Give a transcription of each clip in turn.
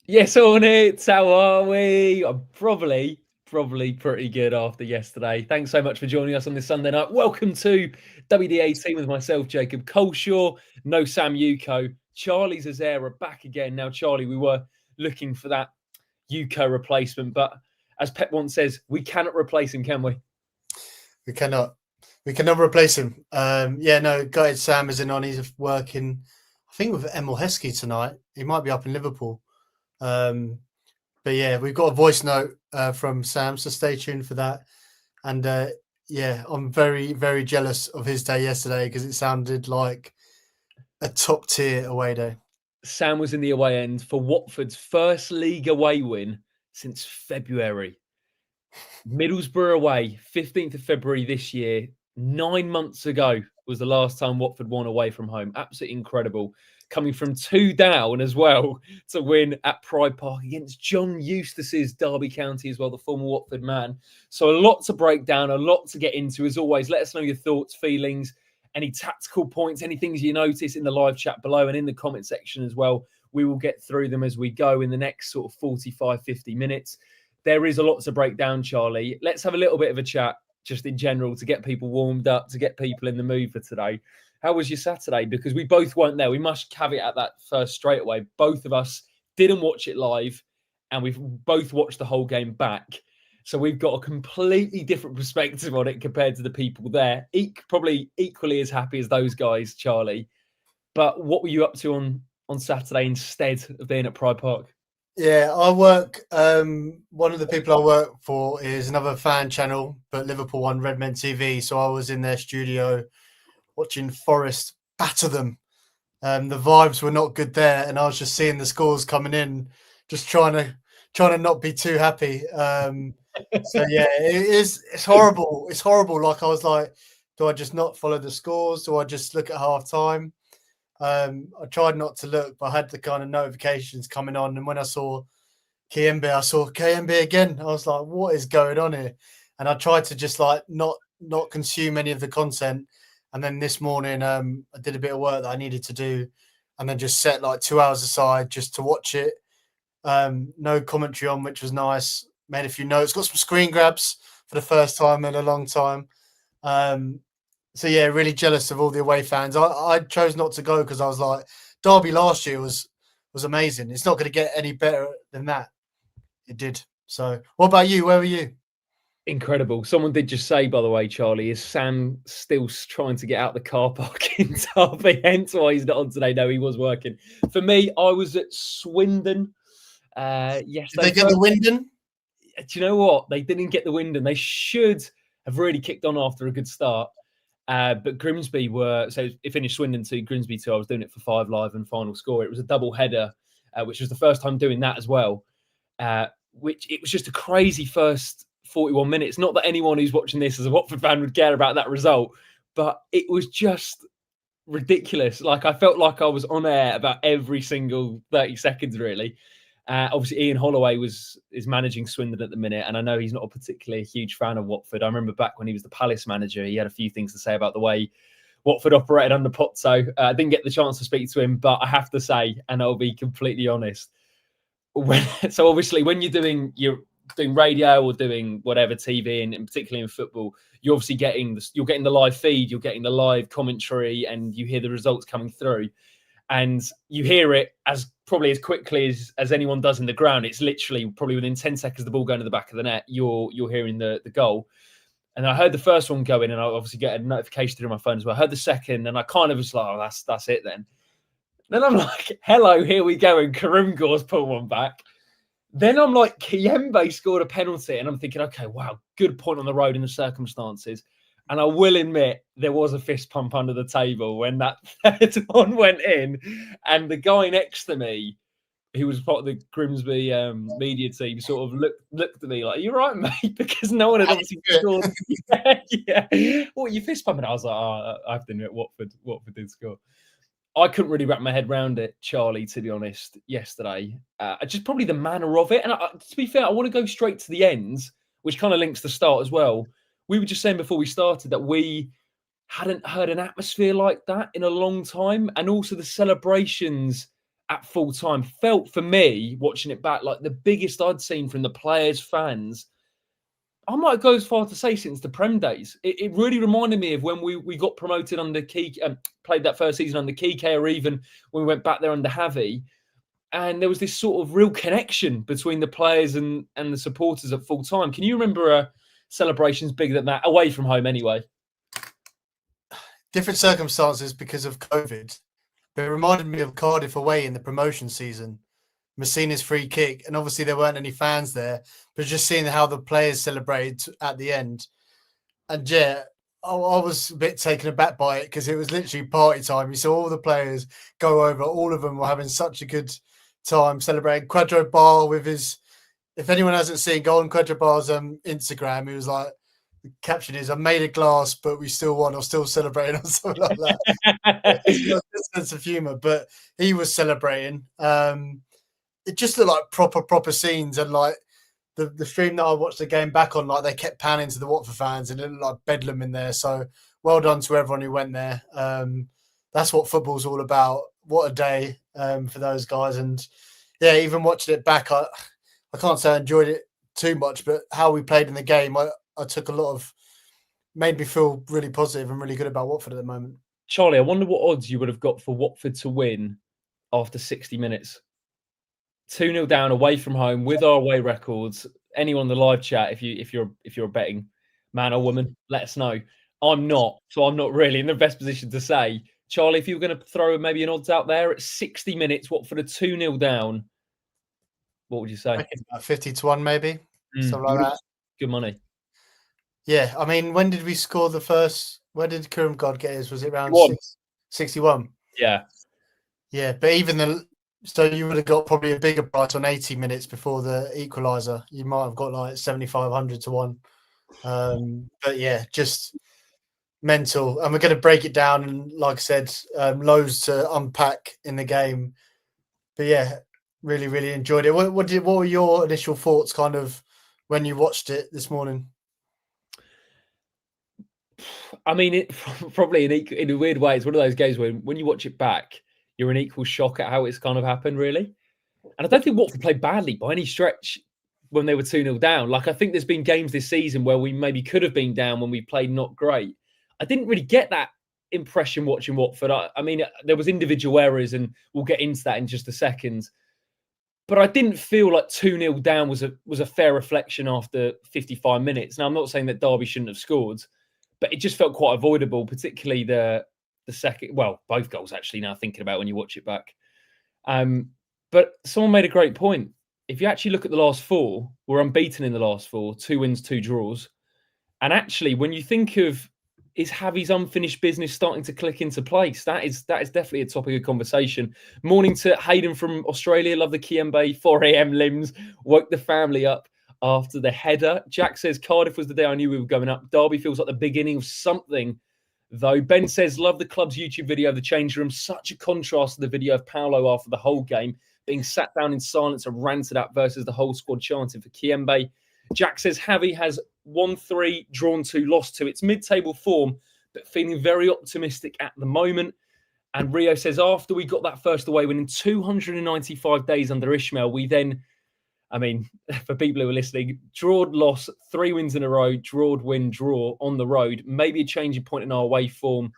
Yes, on it. How are we? I'm probably pretty good after yesterday. Thanks so much for joining us on this Sunday night. Welcome to WD18 with myself, Jacob Coleshaw. No Sam Yuko. Charlie Zazera back again. Now, Charlie, we were looking for that Yuko replacement, but as Pep once says, we cannot replace him, can we? We cannot. We cannot replace him. Gutted Sam isn't on. He's working, I think, with Emil Heskey tonight. He might be up in Liverpool. But yeah, we've got a voice note from Sam, so stay tuned for that. And I'm very, very jealous of his day yesterday because it sounded like a top tier away day. Sam was in the away end for Watford's first league away win since February. Middlesbrough away, 15th of February this year. 9 months ago was the last time Watford won away from home. Absolutely incredible. Coming from 2 down as well to win at Pride Park against John Eustace's Derby County as well, the former Watford man. So a lot to break down, a lot to get into. As always, let us know your thoughts, feelings, any tactical points, any things you notice in the live chat below and in the comment section as well. We will get through them as we go in the next sort of 45, 50 minutes. There is a lot to break down, Charlie. Let's have a little bit of a chat just in general to get people warmed up, to get people in the mood for today. How was your Saturday? Because we both weren't there. We must caveat that first straight away. Both of us didn't watch it live and we've both watched the whole game back. So we've got a completely different perspective on it compared to the people there. Probably equally as happy as those guys, Charlie. But what were you up to on Saturday instead of being at Pride Park? Yeah, I work. One of the people I work for is another fan channel, but Liverpool one, Redmen TV. So I was in their studio watching Forest batter them. The vibes were not good there, and I was just seeing the scores coming in, just trying to not be too happy. It's horrible. It's horrible. Like I was like, do I just not follow the scores? Do I just look at half time? I tried not to look, but I had the kind of notifications coming on. And when I saw KMB again. I was like, what is going on here? And I tried to just like not consume any of the content. And then this morning, I did a bit of work that I needed to do and then just set like 2 hours aside just to watch it. No commentary on, which was nice. Made a few notes, got some screen grabs for the first time in a long time. So yeah, really jealous of all the away fans. I chose not to go because I was like, Derby last year was amazing. It's not going to get any better than that. It did. So what about you? Where were you? Incredible. Someone did just say, by the way, Charlie, is Sam still trying to get out the car park in Derby? Hence why he's not on today. No, he was working. For me, I was at Swindon. Did they get the Wyndon? Do you know what? They didn't get the Wyndon. They should have really kicked on after a good start. But Grimsby so it finished Swindon 2, Grimsby 2. I was doing it for 5 Live and final score. It was a double header, which was the first time doing that as well. Which it was just a crazy first 41 minutes. Not that anyone who's watching this as a Watford fan would care about that result, but it was just ridiculous. Like I felt like I was on air about every single 30 seconds, really. Obviously, Ian Holloway is managing Swindon at the minute, and I know he's not a particularly huge fan of Watford. I remember back when he was the Palace manager, he had a few things to say about the way Watford operated under Pozzo. I didn't get the chance to speak to him, but I have to say, and I'll be completely honest, so obviously when you're doing radio or doing whatever TV, and particularly in football, you're obviously getting the live feed, you're getting the live commentary, and you hear the results coming through. And you hear it as probably as quickly as anyone does in the ground. It's literally probably within 10 seconds, the ball going to the back of the net, you're hearing the goal. And I heard the first one go in, and I obviously get a notification through my phone as well. I heard the second, and I kind of was like, oh, that's it then. Then I'm like, hello, here we go. And Karim Gore's pulled one back. Then I'm like, Kiembe scored a penalty, and I'm thinking, okay, wow, good point on the road in the circumstances. And I will admit, there was a fist pump under the table when that third one went in. And the guy next to me, who was part of the Grimsby media team, sort of looked at me like, "You're right, mate," because no one had obviously scored. Yeah. What, you fist pumping? I was like, oh, I have to admit, Watford did score. I couldn't really wrap my head around it, Charlie, to be honest, yesterday. Just probably the manner of it. And to be fair, I want to go straight to the ends, which kind of links the start as well. We were just saying before we started that we hadn't heard an atmosphere like that in a long time. And also the celebrations at full time felt, for me, watching it back, like the biggest I'd seen from the players, fans. I might go as far to say since the Prem days. It really reminded me of when we got promoted under Kike, played that first season under Kike, or even when we went back there under Javi. And there was this sort of real connection between the players and the supporters at full time. Can you remember celebrations bigger than that, away from home anyway? Different circumstances because of COVID. But it reminded me of Cardiff away in the promotion season. Messina's free kick, and obviously there weren't any fans there, but just seeing how the players celebrated at the end. And yeah, I was a bit taken aback by it because it was literally party time. You saw all the players go over, all of them were having such a good time celebrating. Quadro Bar with his, if anyone hasn't seen, go on Quadro Bar's Instagram, he was like, the caption is, I made a glass, but we still won, or still celebrating, or something like that. It's got a sense of humour, but he was celebrating. It just looked like proper scenes, and like the stream that I watched the game back on, like they kept panning to the Watford fans, and it looked like bedlam in there. So well done to everyone who went there. That's what football's all about. What a day for those guys. And yeah, even watching it back, I can't say I enjoyed it too much, but how we played in the game, I took a lot of, made me feel really positive and really good about Watford at the moment. Charlie, I wonder what odds you would have got for Watford to win after 60 minutes. 2-0 down away from home with our away records. Anyone in the live chat, if you're a betting man or woman, let us know. I'm not, so I'm not really in the best position to say. Charlie, if you were going to throw maybe an odds out there at 60 minutes, Watford are 2-0 down, what would you say? 50-1 maybe, something like that. Good money. Yeah, I mean, when did we score the first? Where did Kurum God get his? Was it around 61? Yeah. Yeah, but even so you would have got probably a bigger price on 80 minutes before the equaliser. You might have got like 7,500 to 1. But yeah, just mental. And we're going to break it down. And like I said, loads to unpack in the game. But yeah, really, really enjoyed it. What were your initial thoughts kind of when you watched it this morning? I mean, it probably in a weird way, it's one of those games where when you watch it back, you're in equal shock at how it's kind of happened, really. And I don't think Watford played badly by any stretch when they were 2-0 down. Like, I think there's been games this season where we maybe could have been down when we played not great. I didn't really get that impression watching Watford. I mean, there was individual errors, and we'll get into that in just a second. But I didn't feel like 2-0 down was a fair reflection after 55 minutes. Now, I'm not saying that Derby shouldn't have scored, but it just felt quite avoidable, particularly the second, well, both goals actually, now thinking about when you watch it back. But someone made a great point. If you actually look at the last four, we're unbeaten in the last four, 2 wins, 2 draws. And actually, when you think of, is Javi's unfinished business starting to click into place? That is definitely a topic of conversation. Morning to Hayden from Australia. Love the Kiembe 4 a.m. limbs. Woke the family up after the header. Jack says, Cardiff was the day I knew we were going up. Derby feels like the beginning of something, though. Ben says, love the club's YouTube video of the change room. Such a contrast to the video of Paolo after the whole game, being sat down in silence and ranted at versus the whole squad chanting for Kiembe. Jack says, Javi has won 3, drawn 2, lost 2. It's mid-table form, but feeling very optimistic at the moment. And Rio says, after we got that first away win in 295 days under Ishmael, we then, I mean, for people who are listening, drawed, loss, 3 wins in a row, drawed, win, draw on the road. Maybe a changing point in our away form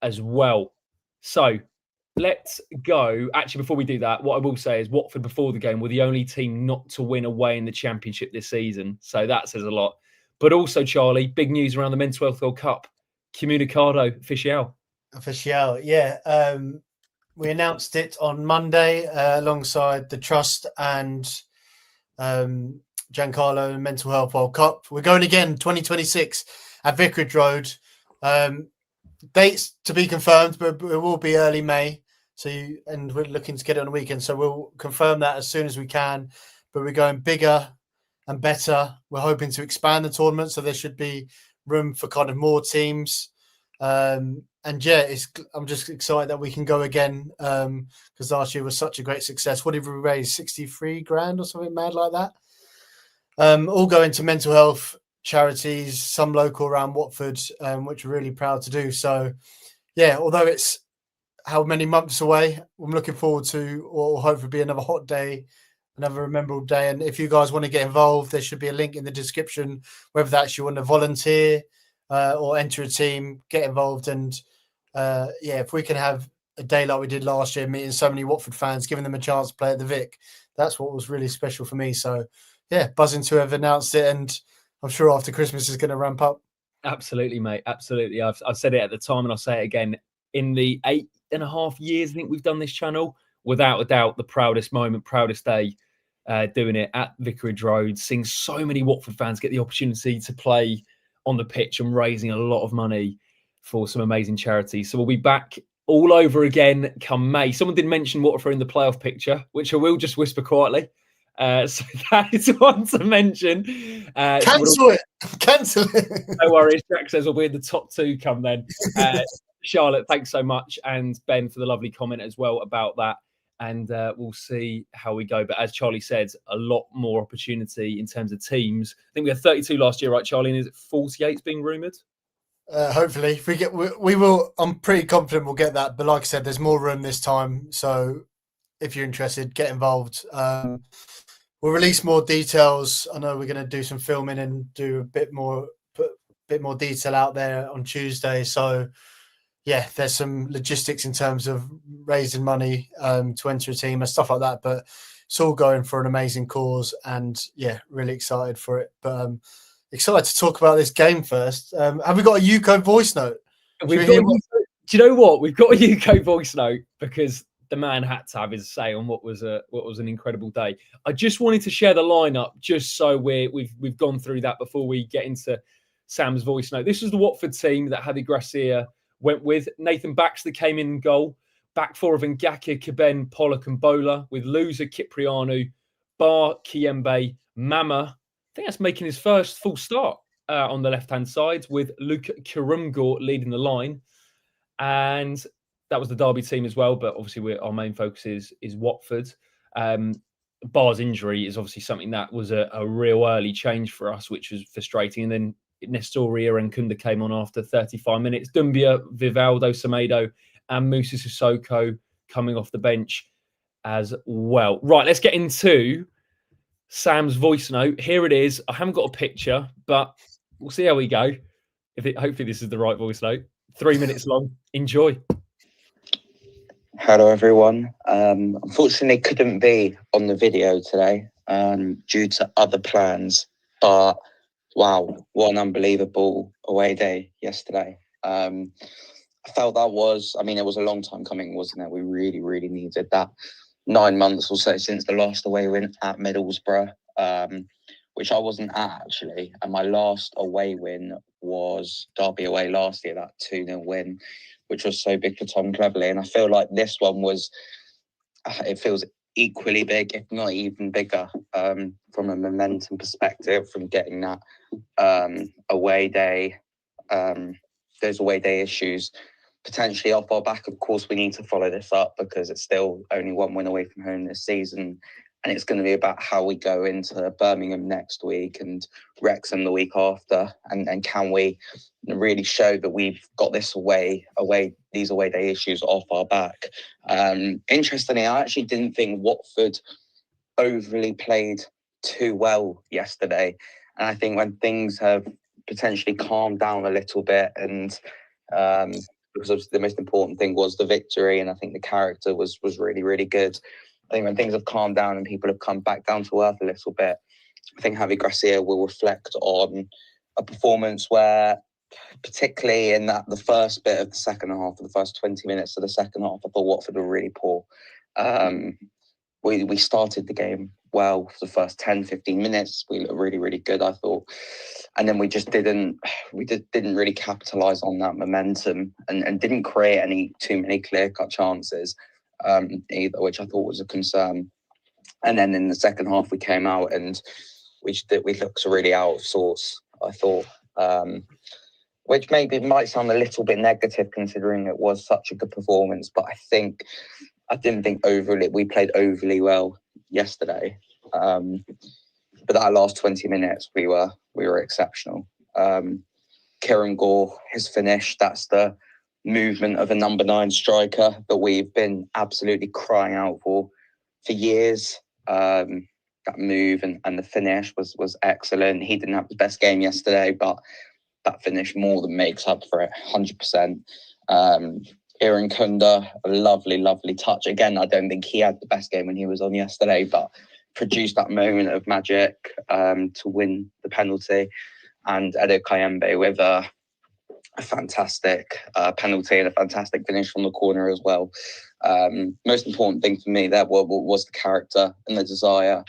as well. So let's go. Actually, before we do that, what I will say is Watford before the game were the only team not to win away in the Championship this season. So that says a lot. But also, Charlie, big news around the Men's Health World Cup. Comunicado Oficial. Official, yeah. We announced it on Monday alongside the Trust and Giancarlo Mental Health World Cup. We're going again 2026 at Vicarage Road. Dates to be confirmed, but it will be early May. And we're looking to get it on the weekend. So we'll confirm that as soon as we can. But we're going bigger and better. We're hoping to expand the tournament, so there should be room for kind of more teams. And yeah, I'm just excited that we can go again because last year was such a great success. What did we raise? 63 grand or something mad like that? All going to mental health charities, some local around Watford, which we're really proud to do. So yeah, although it's how many months away. I'm looking forward to what will hopefully be another hot day, another memorable day. And if you guys want to get involved, there should be a link in the description, whether that's you want to volunteer or enter a team, get involved. And if we can have a day like we did last year, meeting so many Watford fans, giving them a chance to play at the Vic, that's what was really special for me. So, yeah, buzzing to have announced it. And I'm sure after Christmas is going to ramp up. Absolutely, mate. Absolutely. I've said it at the time and I'll say it again. In the 8.5 years I think we've done this channel, without a doubt, the proudest moment, proudest day doing it at Vicarage Road, seeing so many Watford fans get the opportunity to play on the pitch and raising a lot of money for some amazing charities. So we'll be back all over again come May. Someone did mention Watford in the playoff picture, which I will just whisper quietly. So that is one to mention. Cancel it. Cancel it. No worries. Jack says we'll be in the top 2 come then. Charlotte, thanks so much. And Ben for the lovely comment as well about that. And we'll see how we go. But as Charlie said, a lot more opportunity in terms of teams. I think we had 32 last year, right, Charlie? And is it 48 being rumoured? Hopefully, if we will. I'm pretty confident we'll get that. But like I said, there's more room this time. So if you're interested, get involved. We'll release more details. I know we're going to do some filming and do put a bit more detail out there on Tuesday. So yeah, there's some logistics in terms of raising money to enter a team and stuff like that. But it's all going for an amazing cause, and yeah, really excited for it. But excited to talk about this game first. Have we got a UCO voice note? Do you know what? We've got a UCO voice note because the man had to have his say on what was an incredible day. I just wanted to share the lineup just so we've gone through that before we get into Sam's voice note. This was the Watford team that Javi Gracia went with. Nathan Baxter came in goal. Back 4 of Ngaka, Kiben, Pollock and Bola with loser Kiprianu, Bar, Kiembe, Mama. I think that's making his first full start on the left-hand side with Luke Kirumgor leading the line. And that was the Derby team as well. But obviously our main focus is Watford. Bar's injury is obviously something that was a real early change for us, which was frustrating. And then Nestoria and Kunda came on after 35 minutes. Dumbia, Vivaldo, Semedo and Musa Sissoko coming off the bench as well. Right, let's get into Sam's voice note. Here it is. I haven't got a picture, but we'll see how we go. Hopefully this is the right voice note. 3 minutes long. Enjoy. Hello, everyone. Unfortunately, couldn't be on the video today due to other plans. But wow, what an unbelievable away day yesterday. I felt it was a long time coming, wasn't it? We really, really needed that. 9 months or so since the last away win at Middlesbrough, which I wasn't at actually. And my last away win was Derby away last year, that 2-0 win, which was so big for Tom Cleverley. And I feel like this one it feels equally big, if not even bigger, from a momentum perspective, from getting that away day, those away day issues potentially off our back. Of course, we need to follow this up because it's still only 1 win away from home this season. And it's going to be about how we go into Birmingham next week and Wrexham the week after. And can we really show that we've got these away day issues off our back? Interestingly, I actually didn't think Watford overly played too well yesterday. And I think when things have potentially calmed down a little bit and because the most important thing was the victory, and I think the character was really, really good. I think when things have calmed down and people have come back down to earth a little bit, I think Javi Gracia will reflect on a performance where, particularly in the first bit of the second half, the first 20 minutes of the second half, I thought Watford were really poor. We started the game well for the first 10, 15 minutes. We looked really, really good, I thought. And then we didn't really capitalise on that momentum and didn't create too many clear-cut chances either, which I thought was a concern. And then in the second half, we came out and we looked really out of sorts, I thought, which maybe might sound a little bit negative considering it was such a good performance. But I didn't think we played overly well yesterday. But that last 20 minutes, we were exceptional. Kieran Gore, his finish, that's the movement of a number 9 striker that we've been absolutely crying out for years. That move and the finish was excellent. He didn't have the best game yesterday, but that finish more than makes up for it, 100%. Aaron Kunda, a lovely touch. Again, I don't think he had the best game when he was on yesterday, but produced that moment of magic to win the penalty. And Edo Kayembe with a fantastic penalty and a fantastic finish from the corner as well. Most important thing for me there was the character and the desire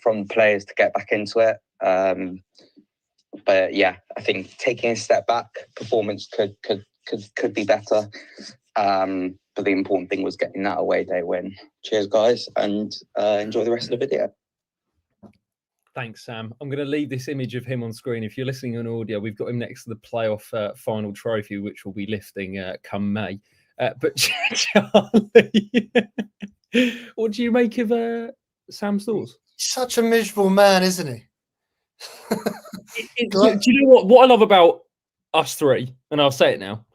from the players to get back into it. But yeah, I think taking a step back, performance could be better. But the important thing was getting that away day win. Cheers, guys, and enjoy the rest of the video. Thanks, Sam. I'm going to leave this image of him on screen. If you're listening on audio, we've got him next to the playoff final trophy, which we'll be lifting come May. But Charlie, what do you make of Sam's thoughts? Such a miserable man, isn't he? Do you know what I love about us three? And I'll say it now.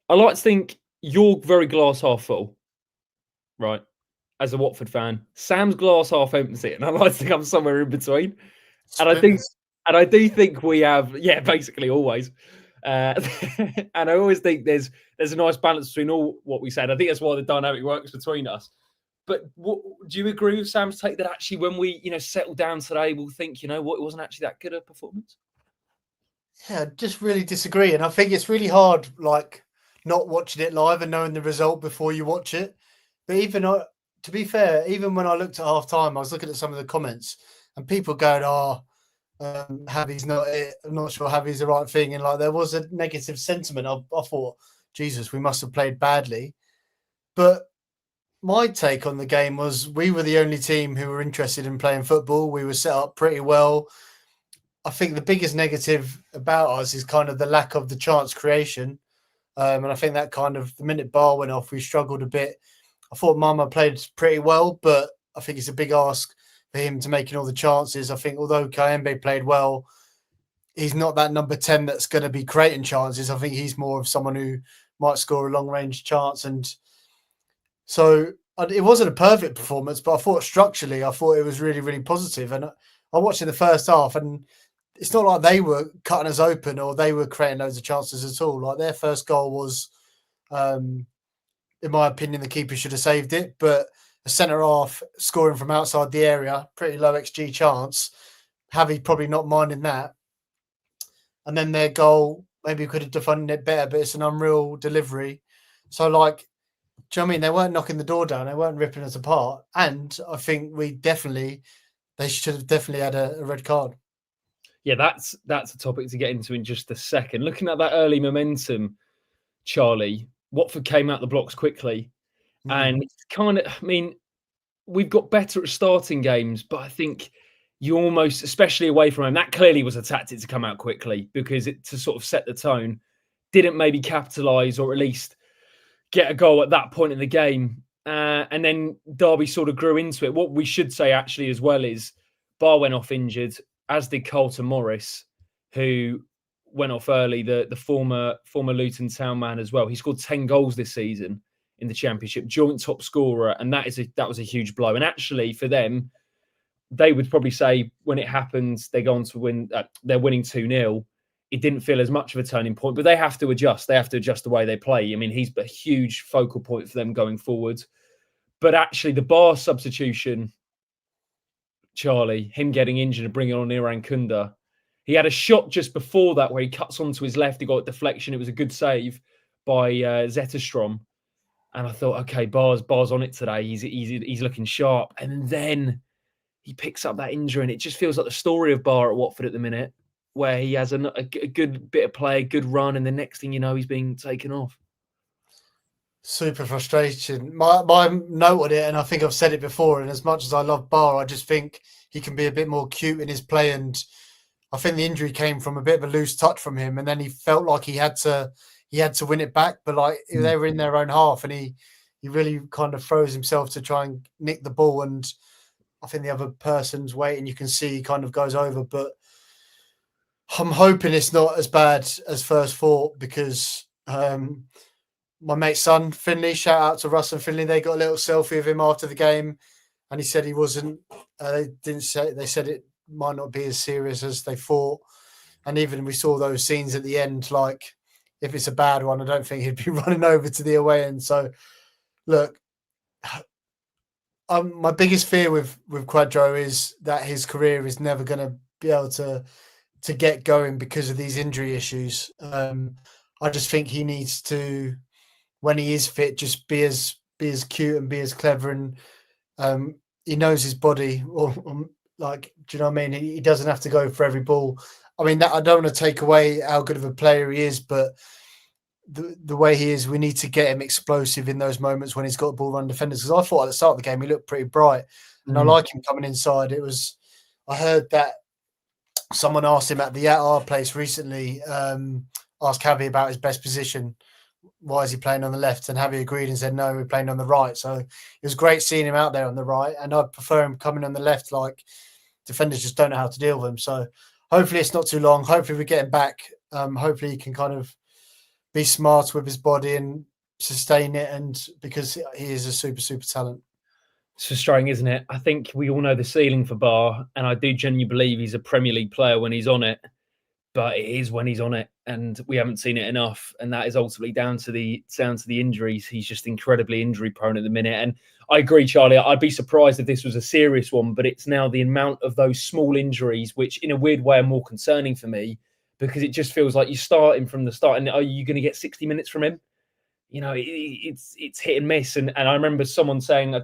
I like to think you're very glass half full, right? As a Watford fan, Sam's glass half empty, and I like to think I'm somewhere in between. And I do think we have, basically always. And I always think there's a nice balance between all what we said. I think that's why the dynamic works between us. But do you agree with Sam's take that actually when we, settle down today, we'll think, it wasn't actually that good a performance? Yeah, I just really disagree. And I think it's really hard, not watching it live and knowing the result before you watch it. But even, to be fair, even when I looked at half time, I was looking at some of the comments and people going, Javi's not it. I'm not sure Javi's the right thing. And there was a negative sentiment. I thought, Jesus, we must have played badly. But my take on the game was we were the only team who were interested in playing football. We were set up pretty well. I think the biggest negative about us is kind of the lack of the chance creation. And I think that the minute Bar went off, we struggled a bit. I thought Mama played pretty well, but I think it's a big ask for him to making all the chances. I think although Kayembe played well, he's not that number 10 that's going to be creating chances. I think he's more of someone who might score a long-range chance. And so it wasn't a perfect performance, but I thought structurally, it was really, really positive. And I watched in the first half, and it's not like they were cutting us open or they were creating loads of chances at all. Their first goal was, in my opinion, the keeper should have saved it. But a centre-half scoring from outside the area, pretty low XG chance. Javi probably not minding that. And then their goal, maybe we could have defended it better, but it's an unreal delivery. So, do you know what I mean? They weren't knocking the door down. They weren't ripping us apart. And I think they should have definitely had a red card. Yeah, that's a topic to get into in just a second. Looking at that early momentum, Charlie, Watford came out the blocks quickly. And we've got better at starting games, but I think you almost, especially away from home, that clearly was a tactic to come out quickly because to sort of set the tone, didn't maybe capitalise or at least get a goal at that point in the game. And then Derby sort of grew into it. What we should say actually as well is Bar went off injured, as did Carlton Morris, who went off early, the former Luton Town man as well. He scored 10 goals this season in the Championship, joint top scorer, and that was a huge blow. And actually for them, they would probably say when it happens, they go on to win. They're winning 2-0. It didn't feel as much of a turning point, but they have to adjust. They have to adjust the way they play. I mean, he's a huge focal point for them going forward. But actually, the Bar substitution, Charlie, him getting injured and bringing on Aaron Kunda, he had a shot just before that where he cuts onto his left. He got a deflection. It was a good save by Zetterstrom. And I thought, okay, Bar's on it today. He's looking sharp. And then he picks up that injury, and it just feels like the story of Bar at Watford at the minute, where he has a good bit of play, good run, and the next thing you know, he's being taken off. Super frustration. My note on it, and I think I've said it before, and as much as I love Bar, I just think he can be a bit more cute in his play, and I think the injury came from a bit of a loose touch from him, and then he felt like he had to win it back, but they were in their own half, and he really kind of throws himself to try and nick the ball, and I think the other person's waiting. You can see he kind of goes over, but I'm hoping it's not as bad as first thought, because My mate's son, Finley, shout out to Russ and Finley. They got a little selfie of him after the game, and he said he wasn't. They didn't say. They said it might not be as serious as they thought. And even we saw those scenes at the end. Like, if it's a bad one, I don't think he'd be running over to the away end. So, look, my biggest fear with Quadro is that his career is never going to be able to get going because of these injury issues. I just think he needs to, when he is fit, just be as cute and be as clever, and he knows his body. Or like, do you know what I mean? He doesn't have to go for every ball. I mean, I don't want to take away how good of a player he is, but the way he is, we need to get him explosive in those moments when he's got the ball run defenders. Because I thought at the start of the game he looked pretty bright, and I like him coming inside. I heard that someone asked him at our place recently, asked Javi about his best position. Why is he playing on the left? And Javi agreed and said, no, we're playing on the right. So it was great seeing him out there on the right. And I prefer him coming on the left. Like, defenders just don't know how to deal with him. So hopefully it's not too long. Hopefully we get him back. Hopefully he can kind of be smart with his body and sustain it. And because he is a super, super talent. It's frustrating, isn't it? I think we all know the ceiling for Bar, and I do genuinely believe he's a Premier League player when he's on it. But it is when he's on it, and we haven't seen it enough. And that is ultimately down to the injuries. He's just incredibly injury prone at the minute. And I agree, Charlie. I'd be surprised if this was a serious one, but it's now the amount of those small injuries, which in a weird way are more concerning for me, because it just feels like you start him from the start. And are you going to get 60 minutes from him? You know, it's hit and miss. And I remember someone saying, I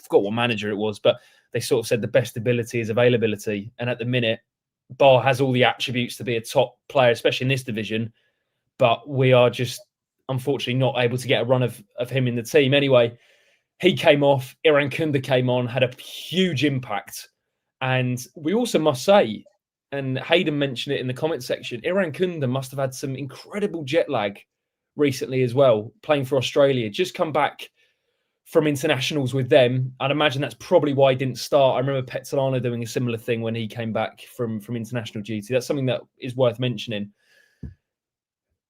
forgot what manager it was, but they sort of said the best ability is availability. And at the minute, Bar has all the attributes to be a top player, especially in this division, but we are just unfortunately not able to get a run of him in the team. Anyway, he came off, Iran Kunda came on, had a huge impact. And we also must say, and Hayden mentioned it in the comment section, Iran Kunda must have had some incredible jet lag recently as well, playing for Australia. Just come back from internationals with them. I'd imagine that's probably why he didn't start. I remember Petzolano doing a similar thing when he came back from international duty. That's something that is worth mentioning.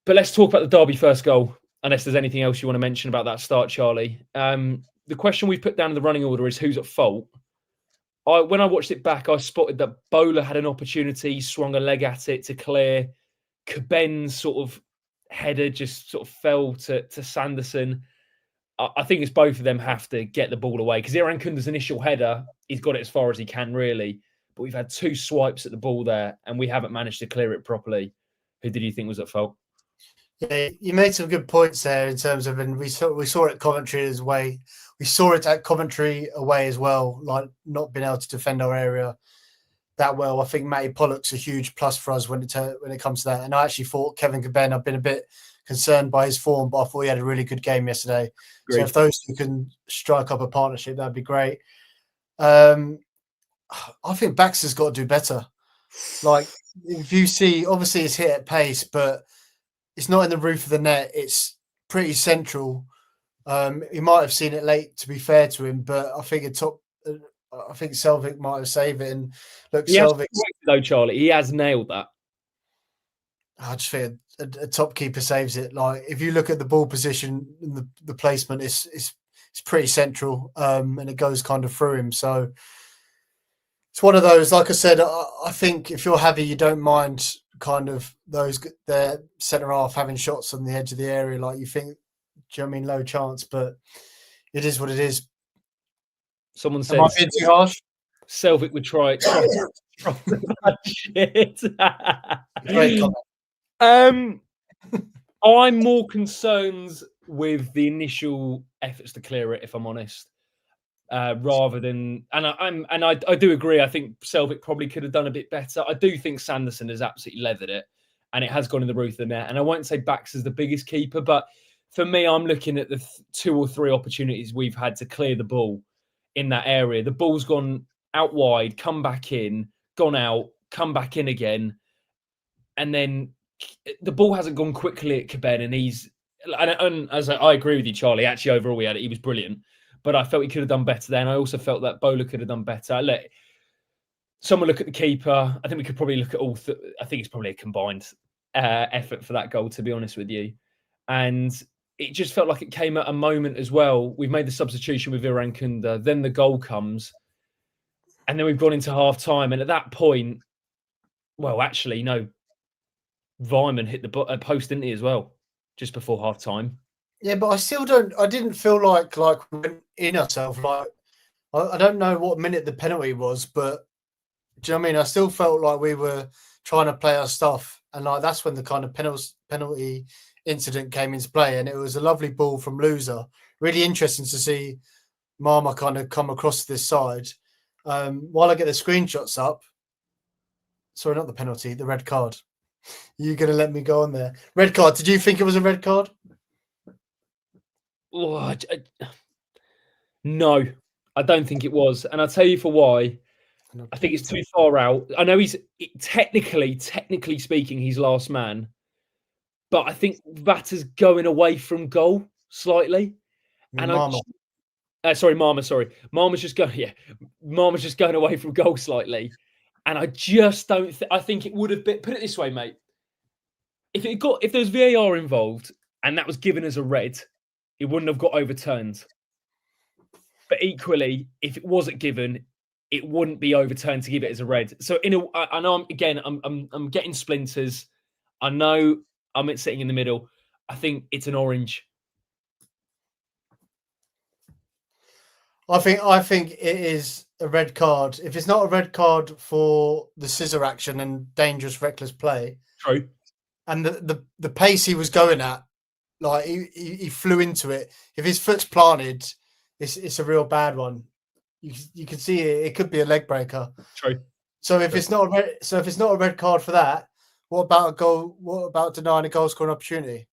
But let's talk about the Derby first goal, unless there's anything else you want to mention about that start, Charlie. The question we've put down in the running order is who's at fault. When I watched it back, I spotted that Bowler had an opportunity, swung a leg at it to clear. Caben's sort of header just sort of fell to Sanderson. I think it's both of them have to get the ball away, because Iran Kunda's initial header, he's got it as far as he can, really. But we've had two swipes at the ball there, and we haven't managed to clear it properly. Who did you think was at fault? Yeah, you made some good points there in terms of, and we saw it at Coventry as way. We saw it at Coventry away as well, like not being able to defend our area that well. I think Matty Pollock's a huge plus for us when it comes to that. And I actually thought Kevin Caben, I've been a bit concerned by his form, but I thought he had a really good game yesterday. Great. So if those two can strike up a partnership, that'd be great. I think Baxter's got to do better. Like, if you see, obviously it's hit at pace, but it's not in the roof of the net. It's pretty central. He might have seen it late, to be fair to him, but I think I think Selvik might have saved it. And look, Selvik, though, Charlie, he has nailed that. I just think a top keeper saves it. Like, if you look at the ball position and the placement, it's pretty central, and it goes kind of through him. So it's one of those. Like I said, I think if you're Javi, you don't mind kind of their centre half having shots on the edge of the area. Like, you think, do you know what I mean, low chance, but it is what it is. Someone said, am I being too harsh? Selvik would try that shit. Great comment. I'm more concerned with the initial efforts to clear it, if I'm honest, rather than. And I do agree. I think Selvik probably could have done a bit better. I do think Sanderson has absolutely leathered it, and it has gone in the roof of the net. And I won't say Baxter's the biggest keeper, but for me, I'm looking at the 2 or 3 opportunities we've had to clear the ball in that area. The ball's gone out wide, come back in, gone out, come back in again, and then the ball hasn't gone quickly at Caben, and as I agree with you, Charlie. Actually, overall, he was brilliant, but I felt he could have done better there. And I also felt that Bowler could have done better. Someone look at the keeper. I think we could probably look at all. I think it's probably a combined effort for that goal, to be honest with you. And it just felt like it came at a moment as well. We've made the substitution with Irankunda, then the goal comes, and then we've gone into half time. And at that point, well, actually, no, Vyman hit the post, didn't he, as well, just before half time. Yeah, but I didn't feel like we went in ourselves. Like, I don't know what minute the penalty was, but do you know what I mean? I still felt like we were trying to play our stuff. And like that's when the kind of penalty incident came into play. And it was a lovely ball from Loser. Really interesting to see Mama kind of come across this side. While I get the screenshots up, sorry, not the penalty, the red card. You're going to let me go on there. Red card. Did you think it was a red card? Oh, no, I don't think it was. And I'll tell you for why. I think it's too far out. I know he's technically speaking, he's last man. But I think Vata's going away from goal slightly. And Mama. Mama's just going away from goal slightly. And I just don't I think it would have been, put it this way, mate. If there was VAR involved and that was given as a red, it wouldn't have got overturned. But equally, if it wasn't given, it wouldn't be overturned to give it as a red. So I know I'm getting splinters. I know I'm sitting in the middle. I think it's an orange. I think it is a red card. If it's not a red card for the scissor action and dangerous, reckless play, true, and the pace he was going at, like he flew into it. If his foot's planted, it's a real bad one. You can see it could be a leg breaker. True. So if it's not a red card for that, what about a goal? What about denying a goal scoring opportunity?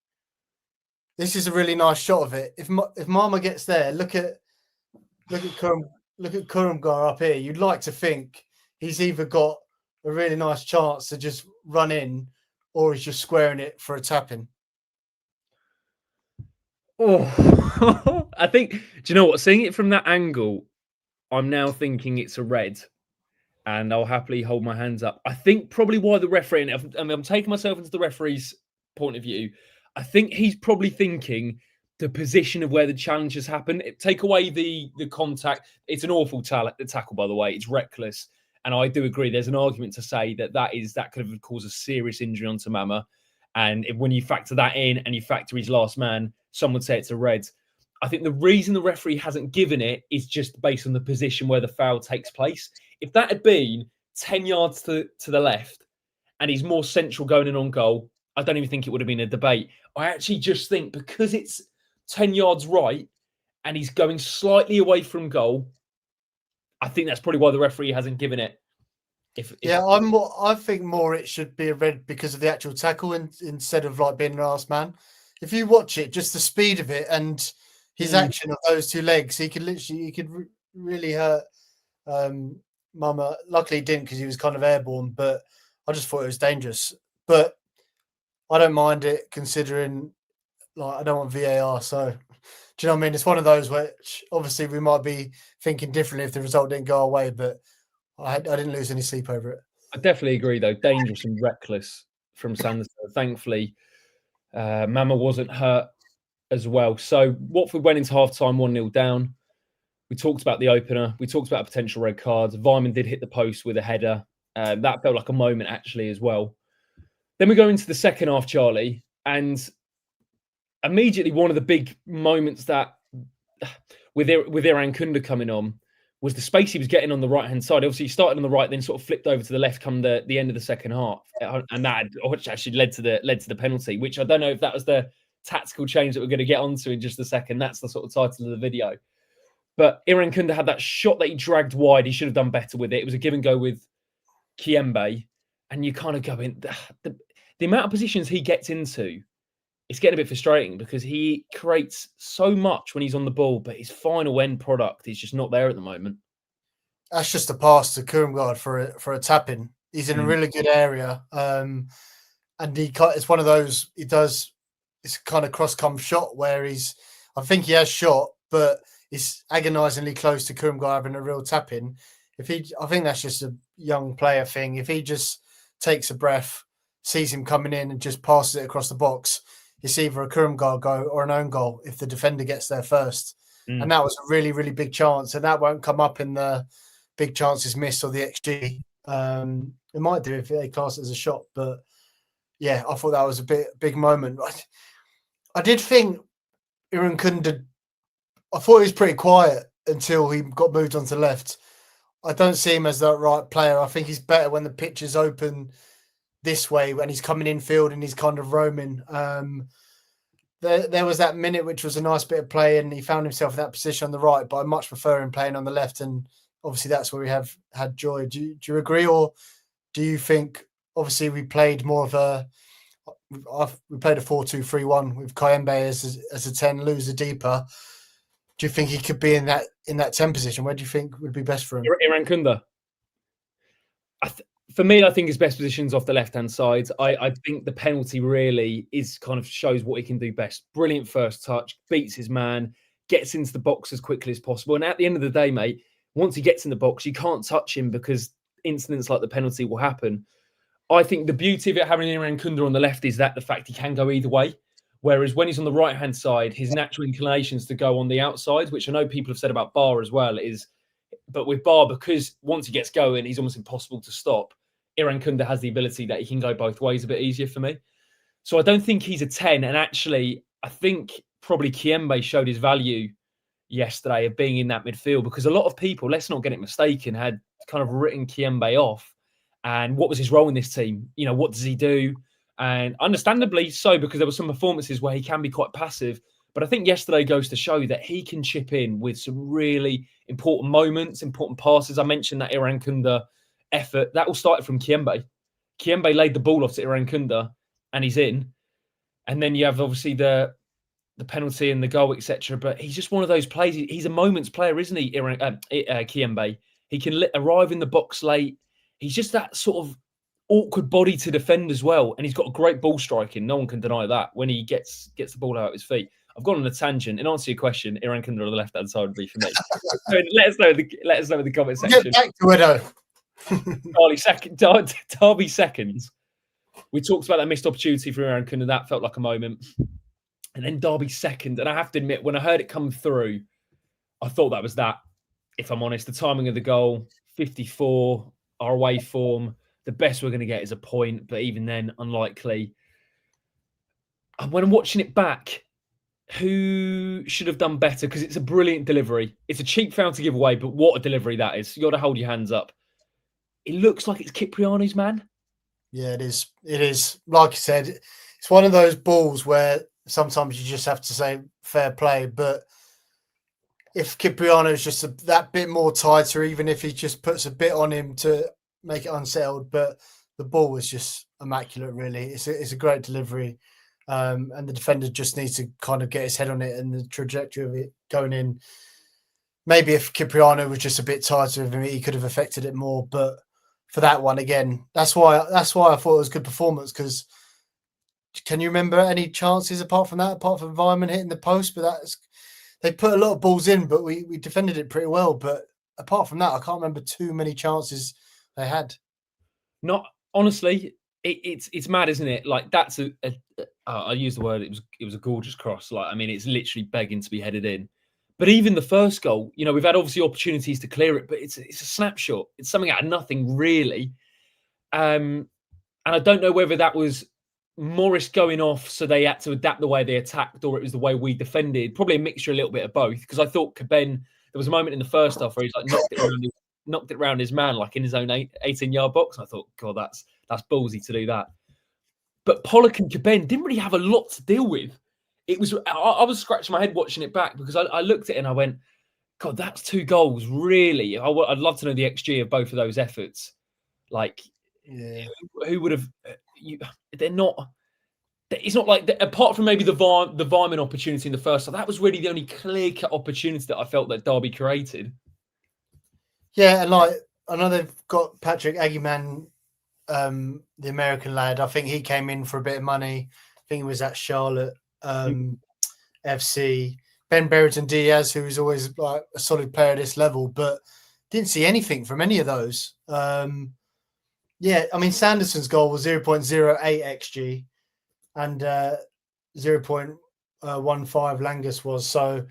This is a really nice shot of it. If Mama gets there, look at Kurumgar up here. You'd like to think he's either got a really nice chance to just run in, or he's just squaring it for a tap-in. Oh, I think. Do you know what? Seeing it from that angle, I'm now thinking it's a red, and I'll happily hold my hands up. I think probably why the referee, and I'm taking myself into the referee's point of view. I think he's probably thinking the position of where the challenge has happened. Take away the contact. It's an awful tackle, by the way. It's reckless. And I do agree. There's an argument to say that could have caused a serious injury onto Mama. And when you factor that in and you factor his last man, some would say it's a red. I think the reason the referee hasn't given it is just based on the position where the foul takes place. If that had been 10 yards to the left and he's more central going in on goal, I don't even think it would have been a debate. I actually just think because it's 10 yards right and he's going slightly away from goal, I think that's probably why the referee hasn't given it. I think more it should be a red because of the actual tackle instead of like being last man. If you watch it, just the speed of it and his action of those two legs, he could really hurt Mama. Luckily, he didn't because he was kind of airborne, but I just thought it was dangerous. But I don't mind it considering, like, I don't want VAR. So, do you know what I mean? It's one of those which obviously we might be thinking differently if the result didn't go away, but I didn't lose any sleep over it. I definitely agree, though. Dangerous and reckless from Sanderson. Thankfully, Mama wasn't hurt as well. So Watford went into half-time 1-0 down. We talked about the opener. We talked about a potential red card. Vyman did hit the post with a header. That felt like a moment, actually, as well. Then we go into the second half, Charlie, and immediately one of the big moments that with Irankunda coming on was the space he was getting on the right-hand side. Obviously, he started on the right, then sort of flipped over to the left come the end of the second half. And that actually led to the penalty, which I don't know if that was the tactical change that we're going to get onto in just a second. That's the sort of title of the video. But Irankunda had that shot that he dragged wide. He should have done better with it. It was a give and go with Kiembe. And you kind of go in, the amount of positions he gets into, it's getting a bit frustrating because he creates so much when he's on the ball, but his final end product is just not there at the moment. That's just a pass to Kurumgard for a tap-in. He's in a really good area. And it's one of those, it's kind of cross-come shot where I think he has shot, but it's agonisingly close to Kurumgard having a real tap-in. I think that's just a young player thing. If he just takes a breath, sees him coming in and just passes it across the box, it's either a Kurum goal or an own goal if the defender gets there first. And that was a really, really big chance. And that won't come up in the big chances missed or the XG. It might do if they class it as a shot. But yeah, I thought that was a big moment. I did think Irankunda, I thought he was pretty quiet until he got moved onto the left. I don't see him as that right player. I think he's better when the pitch is open this way, when he's coming in field and he's kind of roaming. There was that minute, which was a nice bit of play, and he found himself in that position on the right, but I much prefer him playing on the left. And obviously that's where we have had joy. Do you agree? Or do you think, obviously we played more of we played a 4-2-3-1 with Kayembe as a 10, loser deeper. Do you think he could be in that 10 position? Where do you think would be best for him? Irankunda. For me, I think his best position's off the left-hand side. I think the penalty really kind of shows what he can do best. Brilliant first touch, beats his man, gets into the box as quickly as possible. And at the end of the day, mate, once he gets in the box, you can't touch him because incidents like the penalty will happen. I think the beauty of it having Irankunda on the left is that the fact he can go either way. Whereas when he's on the right-hand side, his natural inclination is to go on the outside, which I know people have said about Barr as well. But with Barr, because once he gets going, he's almost impossible to stop. Irankunda has the ability that he can go both ways a bit easier for me. So I don't think he's a 10. And actually, I think probably Kayembe showed his value yesterday of being in that midfield, because a lot of people, let's not get it mistaken, had kind of written Kayembe off. And what was his role in this team? You know, what does he do? And understandably so, because there were some performances where he can be quite passive. But I think yesterday goes to show that he can chip in with some really important moments, important passes. I mentioned that Irankunda effort. That all started from Kayembe. Kayembe laid the ball off to Irankunda and he's in. And then you have obviously the penalty and the goal, etc. But he's just one of those players. He's a moments player, isn't he, Kayembe? He can arrive in the box late. He's just that sort of awkward body to defend as well. And he's got a great ball striking. No one can deny that when he gets the ball out of his feet. I've gone on a tangent. In answer to your question, Irankunda on the left-hand side would be for me. So let us know in the comment section. Get back to it, though. Derby seconds. We talked about that missed opportunity for Irankunda. That felt like a moment. And then Derby second. And I have to admit, when I heard it come through, I thought that was that. If I'm honest, the timing of the goal, 54, our away form, the best we're going to get is a point. But even then, unlikely. And when I'm watching it back, who should have done better? Because it's a brilliant delivery. It's a cheap foul to give away, but what a delivery that is. You got to hold your hands up. It looks like it's Cipriani's man. Yeah, it is. It is. Like you said, it's one of those balls where sometimes you just have to say fair play. But if Cipriano is just that bit more tighter, even if he just puts a bit on him to make it unsettled, but the ball was just immaculate, really. It's a great delivery. And the defender just needs to kind of get his head on it and the trajectory of it going in. Maybe if Cipriano was just a bit tighter with him, he could have affected it more. But for that one, again, that's why I thought it was a good performance. Because can you remember any chances apart from Environment hitting the post? But they put a lot of balls in, but we defended it pretty well. But apart from that, I can't remember too many chances they had. Not honestly. It's mad, isn't it? Like that's I use the word. It was a gorgeous cross. Like I mean, it's literally begging to be headed in. But even the first goal, you know, we've had obviously opportunities to clear it, but it's a snapshot. It's something out of nothing, really. And I don't know whether that was Morris going off, so they had to adapt the way they attacked, or it was the way we defended. Probably a mixture, a little bit of both. Because I thought Caben, there was a moment in the first half where he's like knocked it around his man, like in his own 18-yard box. I thought, God, that's ballsy to do that. But Pollock and Caben didn't really have a lot to deal with. I was scratching my head watching it back because I looked at it and I went, God, that's 2 goals, really. I'd love to know the XG of both of those efforts. Like, yeah, who would have? They're not. It's not like apart from maybe the Vyman opportunity in the first half. That was really the only clear-cut opportunity that I felt that Derby created. Yeah, and like I know they've got Patrick Aguiman, the American lad. I think he came in for a bit of money. I think he was at Charlotte FC. Ben Berrington Diaz, who is always like a solid player at this level, but didn't see anything from any of those. Yeah, I mean Sanderson's goal was 0.08 xG, and 0.15 Langus was. So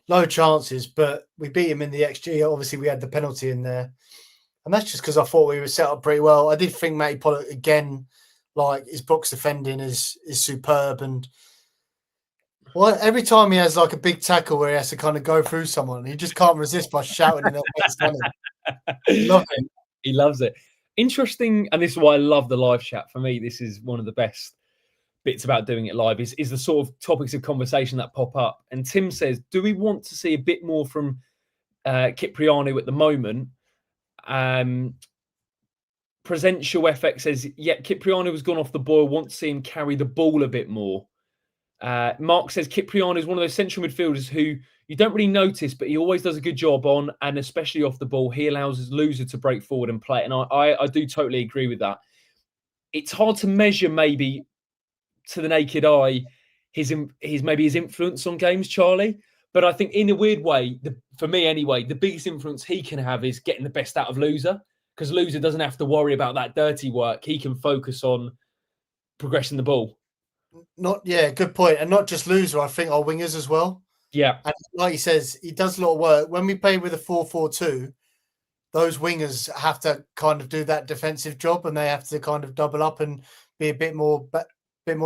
low chances, but we beat him in the XG. Obviously, we had the penalty in there. And that's just because I thought we were set up pretty well. I did think Matty Pollock, again, like his box defending is superb. And well, every time he has like a big tackle where he has to kind of go through someone, he just can't resist by shouting in their face. Love it. He loves it. Interesting, and this is why I love the live chat. For me, this is one of the best bits about doing it live is the sort of topics of conversation that pop up. And Tim says, do we want to see a bit more from Kyprianou at the moment? Presential FX says, yeah, Kyprianou has gone off the boil. Want to see him carry the ball a bit more. Mark says Kyprianou is one of those central midfielders who you don't really notice, but he always does a good job on, and especially off the ball, he allows his loser to break forward and play. And I do totally agree with that. It's hard to measure maybe to the naked eye his influence on games, Charlie. But I think in a weird way, for me anyway, the biggest influence he can have is getting the best out of loser, because loser doesn't have to worry about that dirty work. He can focus on progressing the ball. Good point. And not just loser, I think our wingers as well. Yeah. And like he says, he does a lot of work. When we play with a 4-4-2, those wingers have to kind of do that defensive job, and they have to kind of double up and be a bit more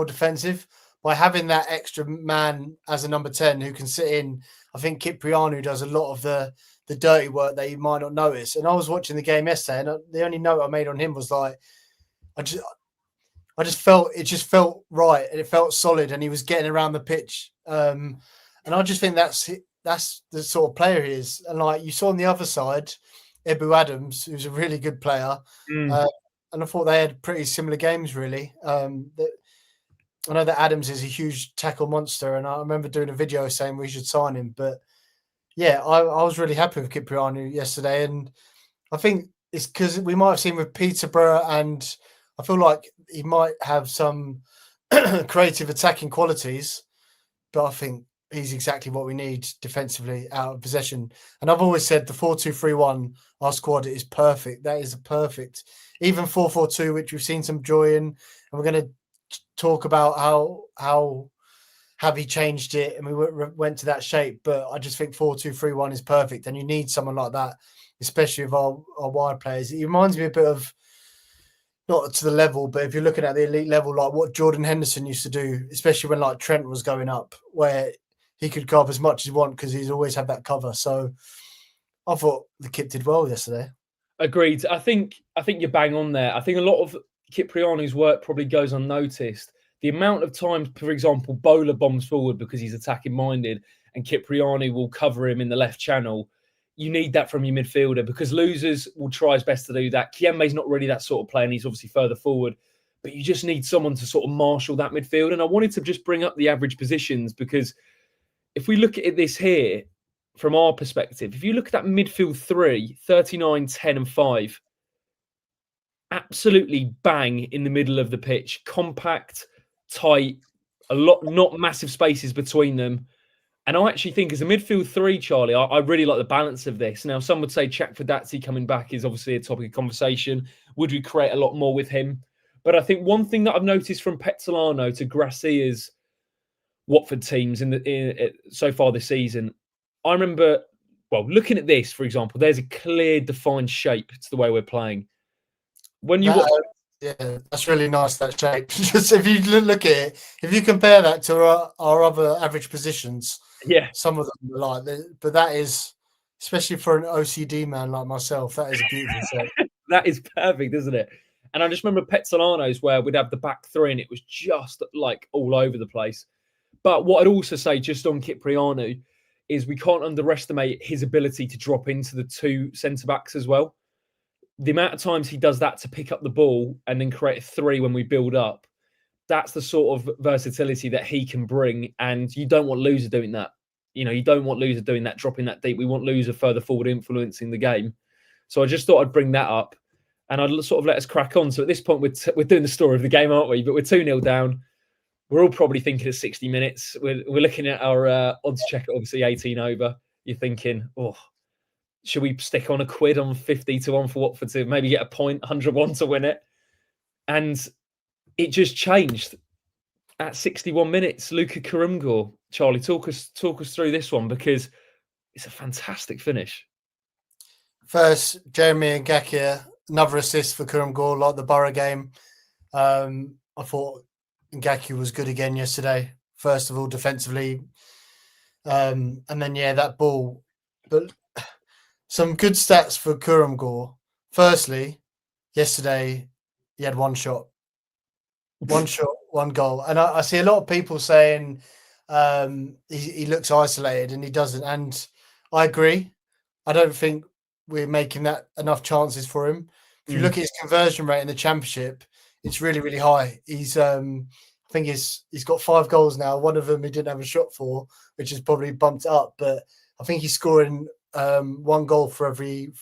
defensive. By having that extra man as a number 10 who can sit in, I think Kyprianou does a lot of the dirty work that you might not notice. And I was watching the game yesterday, and the only note I made on him was like, I just felt it just felt right, and it felt solid, and he was getting around the pitch. And I just think that's the sort of player he is. And like you saw on the other side, Ebu Adams, who's a really good player, and I thought they had pretty similar games, really. I know that Adams is a huge tackle monster, and I remember doing a video saying we should sign him. But yeah, I was really happy with Kyprianou yesterday, and I think it's because we might have seen with Peterborough, and I feel like he might have some creative attacking qualities, but I think he's exactly what we need defensively out of possession. And I've always said the 4-2-3-1, our squad is perfect. That is perfect. Even 4-4-2, which we've seen some joy in, and we're going to talk about how Javi changed it and we went to that shape. But I just think 4-2-3-1 is perfect, and you need someone like that, especially with our wide players. It reminds me a bit of, not to the level, but if you're looking at the elite level, like what Jordan Henderson used to do, especially when like Trent was going up, where he could cover as much as he wants because he's always had that cover. So I thought the Kip did well yesterday. Agreed. I think you're bang on there. I think a lot of Kyprianou's work probably goes unnoticed. The amount of times, for example, Bowler bombs forward because he's attacking minded, and Kyprianou will cover him in the left channel. You need that from your midfielder, because losers will try his best to do that. Kiembe's not really that sort of player, and he's obviously further forward. But you just need someone to sort of marshal that midfield. And I wanted to just bring up the average positions, because if we look at this here from our perspective, if you look at that midfield 3, 39, 10 and 5, absolutely bang in the middle of the pitch, compact, tight, a lot, not massive spaces between them. And I actually think as a midfield 3, Charlie, I really like the balance of this. Now, some would say Chakfadadze coming back is obviously a topic of conversation. Would we create a lot more with him? But I think one thing that I've noticed from Petzolano to Gracia's Watford teams so far this season, I remember, looking at this, for example, there's a clear, defined shape to the way we're playing. When you yeah, that's really nice, that shape. Just if you look at it, if you compare that to our other average positions, yeah, some of them are like, but that is, especially for an OCD man like myself, that is a beautiful shape. That is perfect, isn't it? And I just remember Petzolano's where we'd have the back 3 and it was just like all over the place. But what I'd also say just on Kyprianou is we can't underestimate his ability to drop into the 2 centre-backs as well. The amount of times he does that to pick up the ball and then create a 3 when we build up, that's the sort of versatility that he can bring. And you don't want loser doing that. You don't want loser doing that, dropping that deep. We want loser further forward influencing the game. So I just thought I'd bring that up, and I'd sort of let us crack on. So at this point, we're doing the story of the game, aren't we? But we're 2-0 down. We're all probably thinking of 60 minutes. We're looking at our odds checker, obviously 18 over. You're thinking, should we stick on a quid on 50-1 for Watford to maybe get a point, 101 to win it? And it just changed. at 61 minutes, Luka Kurumgor. Charlie, talk us through this one, because it's a fantastic finish. First, Jeremy and Ngakia, another assist for Kurumgor, like the Borough game. I thought Ngakia was good again yesterday. First of all, defensively, and then that ball. But some good stats for Kurumgor. Firstly, yesterday he had one shot, one goal, and I see a lot of people saying he looks isolated, and he doesn't. And I agree. I don't think we're making that enough chances for him. If you look at his conversion rate in the Championship, it's really, really high. He's I think he's got 5 goals now. One of them he didn't have a shot for, which has probably bumped it up. But I think he's scoring 1 goal for every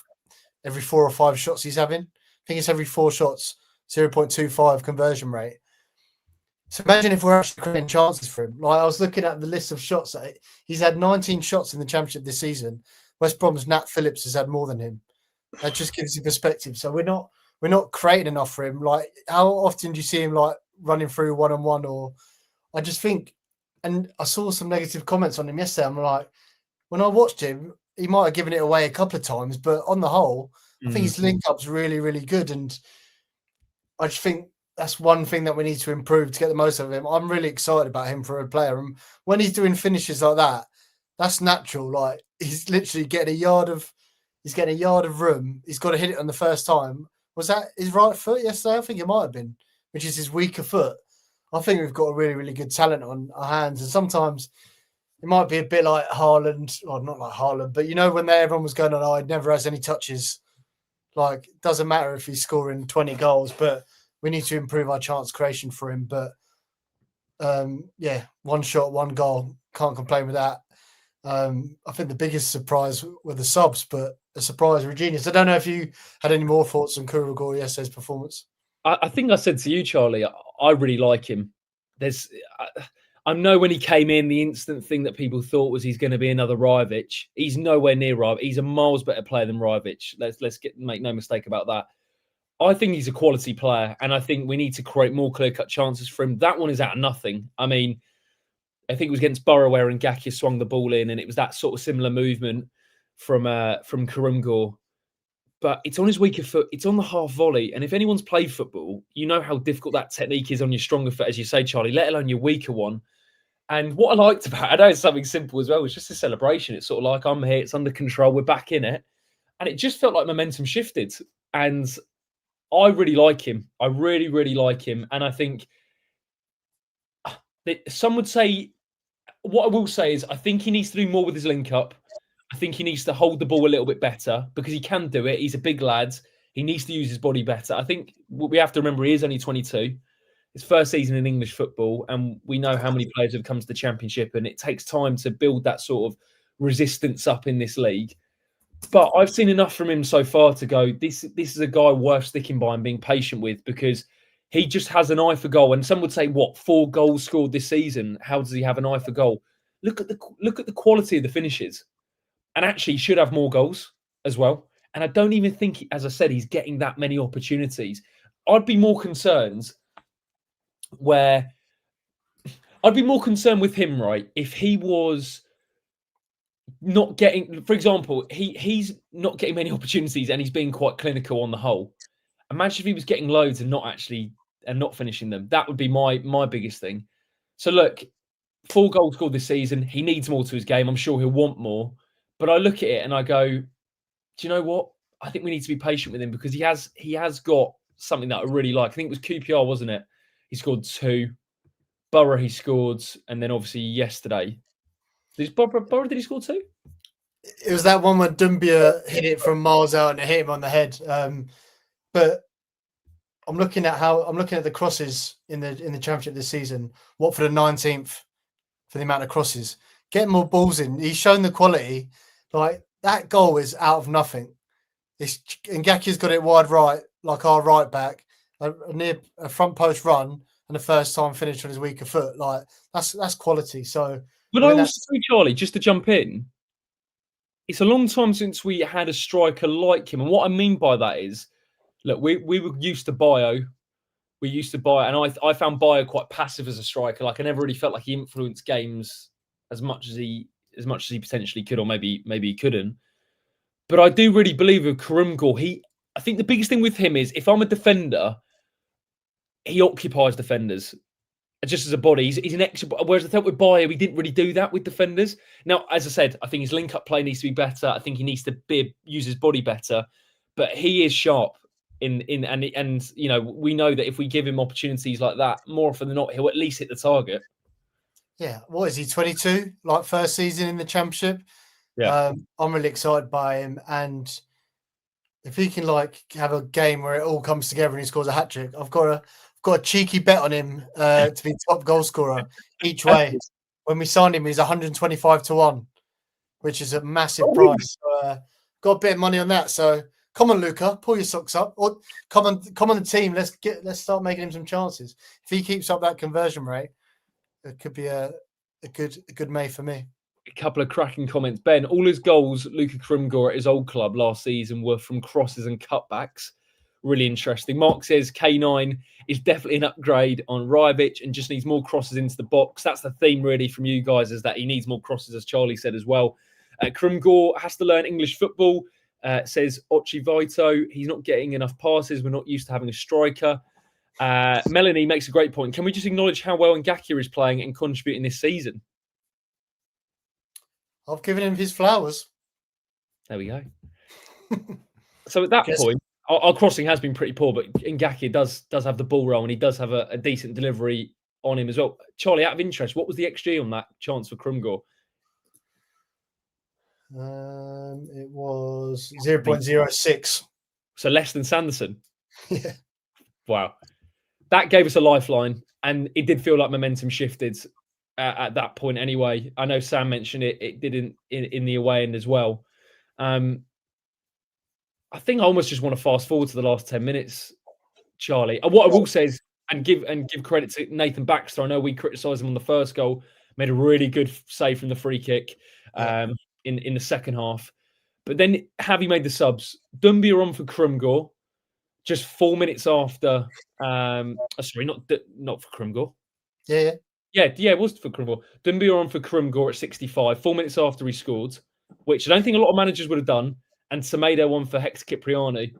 4 or 5 shots he's having. I think it's every 4 shots, 0.25 conversion rate. So imagine if we're actually creating chances for him. Like, I was looking at the list of shots. He's had 19 shots in the Championship this season. West Brom's Nat Phillips has had more than him. That just gives you perspective. So we're not creating enough for him. Like, how often do you see him like running through 1-on-1? Or I just think, and I saw some negative comments on him yesterday. I'm like, when I watched him, he might have given it away a couple of times, but on the whole, I think his link up's really, really good. And I just think that's one thing that we need to improve to get the most of him. I'm really excited about him for a player. And when he's doing finishes like that, that's natural. Like, he's literally getting a yard of room. He's got to hit it on the first time. Was that his right foot yesterday? I think it might have been, which is his weaker foot. I think we've got a really, really good talent on our hands. And sometimes it might be a bit like Haaland, or not like Haaland, but when everyone was going on, he never has any touches. Like, it doesn't matter if he's scoring 20 goals, but we need to improve our chance creation for him. But 1 shot, 1 goal. Can't complain with that. I think the biggest surprise were the subs, but a surprise were genius. I don't know if you had any more thoughts on Kurumgor yesterday's performance. I think I said to you, Charlie, I really like him. I know when he came in, the instant thing that people thought was he's going to be another Rajovic. He's nowhere near Rajovic. He's a miles better player than Rajovic. Let's make no mistake about that. I think he's a quality player, and I think we need to create more clear-cut chances for him. That one is out of nothing. I mean, I think it was against Borough where Ngakia swung the ball in, and it was that sort of similar movement from Kurumgor. But it's on his weaker foot. It's on the half volley. And if anyone's played football, you know how difficult that technique is on your stronger foot, as you say, Charlie, let alone your weaker one. And what I liked about it, I know it's something simple as well, it's just a celebration. It's sort of like, I'm here, it's under control, we're back in it. And it just felt like momentum shifted. And I really like him. I really, really like him. And I think that some would say, what I will say is I think he needs to do more with his link up. I think he needs to hold the ball a little bit better, because he can do it. He's a big lad. He needs to use his body better. I think what we have to remember, he is only 22. His first season in English football, and we know how many players have come to the Championship, and it takes time to build that sort of resistance up in this league. But I've seen enough from him so far to go, this is a guy worth sticking by and being patient with, because he just has an eye for goal. And some would say, what, 4 goals scored this season? How does he have an eye for goal? Look at the quality of the finishes. And actually, he should have more goals as well. And I don't even think, as I said, he's getting that many opportunities. I'd be more concerned with him, right, if he was not getting, for example, he's not getting many opportunities and he's being quite clinical on the whole. Imagine if he was getting loads and not finishing them. That would be my biggest thing. So look, 4 goals scored this season. He needs more to his game. I'm sure he'll want more. But I look at it and I go, do you know what? I think we need to be patient with him, because he has got something that I really like. I think it was QPR, wasn't it? He scored 2. Borough he scored, and then obviously yesterday. Did he score 2? It was that one when Dumbia hit it from miles out and it hit him on the head. But I'm looking at the crosses in the Championship this season. Watford are 19th for the amount of crosses. Get more balls in. He's shown the quality. Like, that goal is out of nothing. Ngakia's got it wide right, like our right back, near a front post run, and the first time finish on his weaker foot. Like, that's quality. So, but I also say, Charlie, just to jump in, it's a long time since we had a striker like him. And what I mean by that is, look, we were used to Bio, we used to buy, and I found Bayer quite passive as a striker. Like I never really felt like he influenced games as much as he potentially could, or maybe he couldn't. But I do really believe with Karumgor, I think the biggest thing with him is if I'm a defender, he occupies defenders just as a body. He's an extra. Whereas I thought with Bayer, we didn't really do that with defenders. Now, as I said, I think his link-up play needs to be better. I think he needs to use his body better. But he is sharp and you know, we know that if we give him opportunities like that, more often than not, he'll at least hit the target. Yeah, what is he? 22, like first season in the Championship. Yeah, I'm really excited by him, and if he can like have a game where it all comes together and he scores a hat trick, I've got a cheeky bet on him to be top goal scorer each way. When we signed him, he's 125-1, which is a massive price. So, got a bit of money on that. So come on, Luca, pull your socks up, or come on the team. Let's start making him some chances. If he keeps up that conversion rate, it could be a good May for me. A couple of cracking comments. Ben, all his goals, Luka Krumgor at his old club last season, were from crosses and cutbacks. Really interesting. Mark says K9 is definitely an upgrade on Rybich and just needs more crosses into the box. That's the theme really from you guys, is that he needs more crosses, as Charlie said as well. Krumgor has to learn English football, says Ochi Vito. He's not getting enough passes. We're not used to having a striker. Melanie makes a great point. Can we just acknowledge how well Ngakia is playing and contributing this season? I've given him his flowers. There we go. So at that point, our crossing has been pretty poor, but Ngakia does have the ball roll and he does have a decent delivery on him as well. Charlie, out of interest, what was the XG on that chance for Krumgor? It was 0.06. So less than Sanderson. Yeah. Wow. That gave us a lifeline, and it did feel like momentum shifted at that point anyway. I know Sam mentioned it did in the away end as well. I think I almost just want to fast forward to the last 10 minutes, Charlie. What I will say is, and give credit to Nathan Baxter. I know we criticised him on the first goal, made a really good save from the free kick in the second half. But then Javi made the subs. Doumbia on for Krumgor, just 4 minutes after. Sorry, not for Krumgor. Yeah, it was for Krumgor. Doumbia on for Krumgor at 65, 4 minutes after he scored, which I don't think a lot of managers would have done. And Semedo on for Hector Cipriani.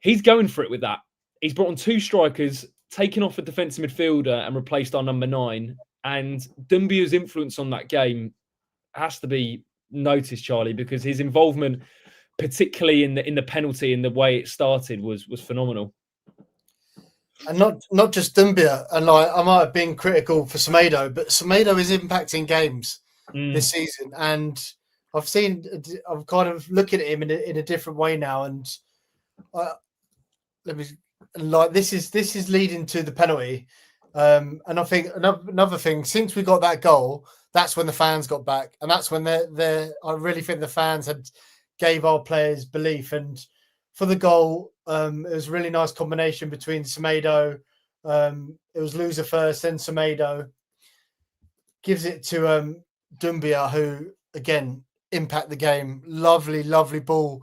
He's going for it with that. He's brought on two strikers, taken off a defensive midfielder and replaced our number 9. And Doumbia's influence on that game has to be noticed, Charlie, because his involvement, particularly in the penalty and the way it started, was phenomenal. And not just Doumbia. And like, I might have been critical for Semedo, but Semedo is impacting games this season, and I'm kind of looking at him in a different way now, and this is leading to the penalty, and I think another thing, since we got that goal, that's when the fans got back, and that's when I really think the fans had gave our players belief, and for the goal, it was a really nice combination between Semedo. It was loser first, then Semedo gives it to Doumbia, who again impact the game. Lovely ball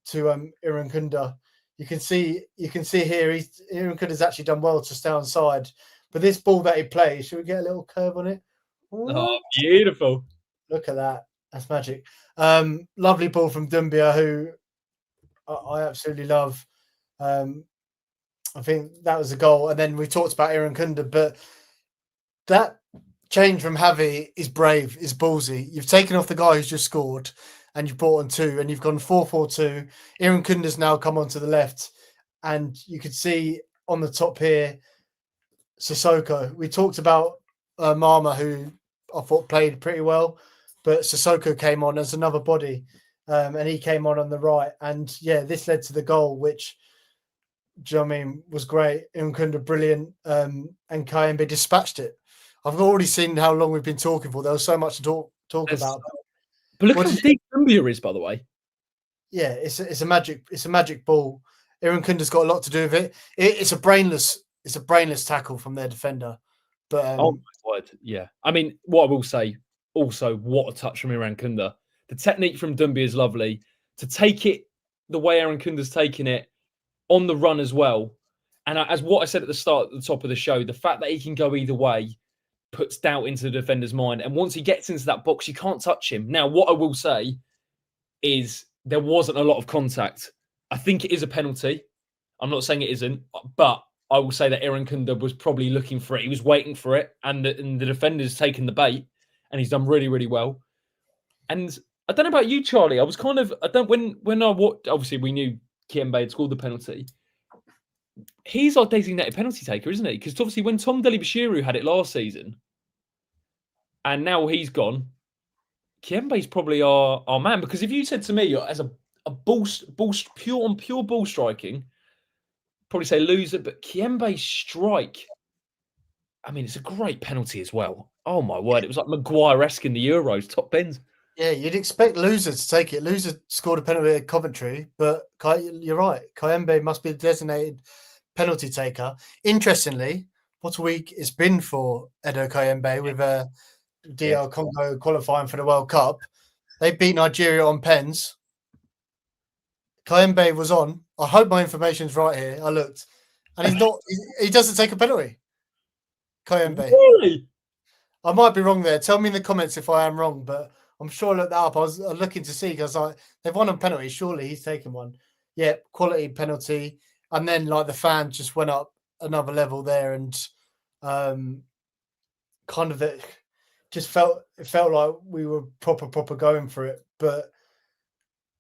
to Irankunda. You can see here Irankunda's actually done well to stay on side. But this ball that he plays, should we get a little curve on it? Ooh. Oh, beautiful. Look at that. That's magic. Lovely ball from Doumbia, who I absolutely love. I think that was a goal. And then we talked about Irankunda, but that change from Javi is brave, is ballsy. You've taken off the guy who's just scored and you've brought on 2 and you've gone 4-4-2. Irankunda's now come onto the left, and you could see on the top here, Sissoko. We talked about Mama, who I thought played pretty well, but Sissoko came on as another body, and he came on the right. And yeah, this led to the goal, which, do you know what I mean, was great. Irankunda brilliant, and Kayembe dispatched it. I've already seen how long we've been talking for. There was so much to talk about. But look how deep Doumbia is, by the way. Yeah, it's a magic ball. Irankunda's got a lot to do with it. It's a brainless tackle from their defender. But oh my word, yeah. I mean, what I will say, also, what a touch from Irankunda. The technique from Doumbia is lovely. To take it the way Irankunda's taking it on the run as well, And as what I said at the start, at the top of the show, the fact that he can go either way puts doubt into the defender's mind. And once he gets into that box, you can't touch him. Now, what I will say is there wasn't a lot of contact. I think it is a penalty. I'm not saying it isn't, but I will say that Aaron Kunda was probably looking for it. He was waiting for it, and the defender's taken the bait, and he's done really, really well. And I don't know about you, Charlie. I was kind of when I watched. Obviously, we knew Kiembe had scored the penalty. He's our designated penalty taker, isn't he? Because obviously, when Tom Delibashiru had it last season, and now he's gone, Kiembe's probably our man. Because if you said to me as a pure ball striking, probably say loser, but Kiembe's strike, I mean, it's a great penalty as well. Oh my word, it was like Maguire-esque in the Euros, top bins. Yeah, you'd expect Loser to take it. Loser scored a penalty at Coventry, but you're right. Kiembe must be the designated penalty taker. Interestingly, what a week it's been for Edo Kiembe with DL Congo qualifying for the World Cup. They beat Nigeria on pens. Kiembe was on. I hope my information's right here. I looked. And he's not. He doesn't take a penalty. Kiembe. Really? I might be wrong there. Tell me in the comments if I am wrong, but I'm sure I looked that up. I was looking to see because they've won on penalty. Surely he's taken one. Yeah, quality penalty. And then like the fans just went up another level there, and kind of it felt like we were proper going for it. But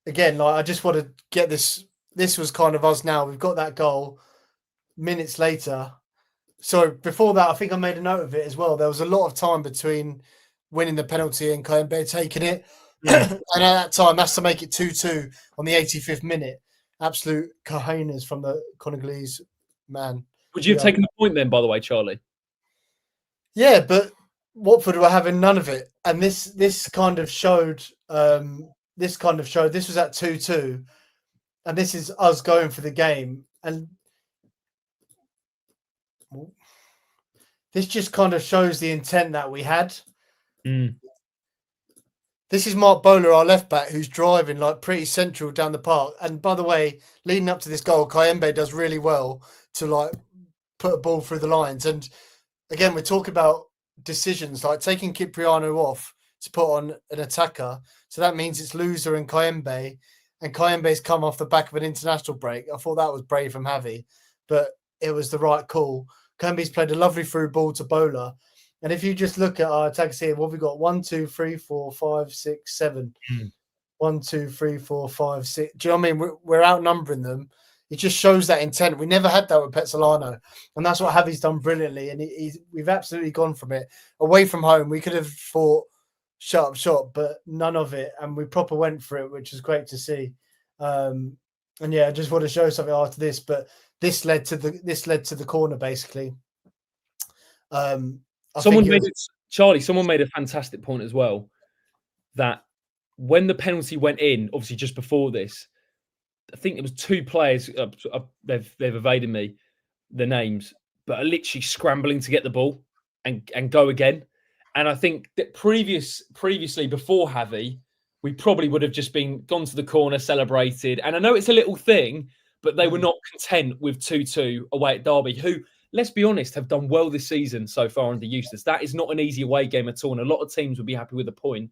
again, like I just want to get this. This was kind of us now. We've got that goal minutes later. So before that, I think I made a note of it as well. There was a lot of time between winning the penalty and Kiembe taking it. Yeah. And at that time, that's to make it 2-2 on the 85th minute. Absolute cojones from the Congolese man. Would you have taken the point then, by the way, Charlie? Yeah, but Watford were having none of it. And this kind of showed, this was at 2-2. And this is us going for the game. And this just kind of shows the intent that we had. This is Mark Bowler, our left back, who's driving like pretty central down the park. And by the way, leading up to this goal, Kiembe does really well to like put a ball through the lines. And again, we're talking about decisions like taking Cipriano off to put on an attacker. So that means it's Loser and Kiembe. And Kiembe's come off the back of an international break. I thought that was brave from Javi, but it was the right call. Kiembe's played a lovely through ball to Bowler. And if you just look at our attacks here, what have we got? 1, 2, 3, 4, 5, 6, 7. 1, 2, 3, 4, 5, 6. Do you know what I mean? We're outnumbering them. It just shows that intent. We never had that with Petzolano. And that's what Javi's done brilliantly. And we've absolutely gone from it. Away from home, we could have fought shut up shop, but none of it. And we proper went for it, which is great to see. And yeah, I just want to show something after this, but this led to the corner basically. Someone made a fantastic point as well that when the penalty went in, obviously just before this, I think there was two players. They've evaded me the names, but are literally scrambling to get the ball and go again. And I think that previously before Javi, we probably would have just gone to the corner, celebrated. And I know it's a little thing, but they were not content with 2-2 away at Derby, who, let's be honest, have done well this season so far under Eustace. That is not an easy away game at all. And a lot of teams would be happy with a point.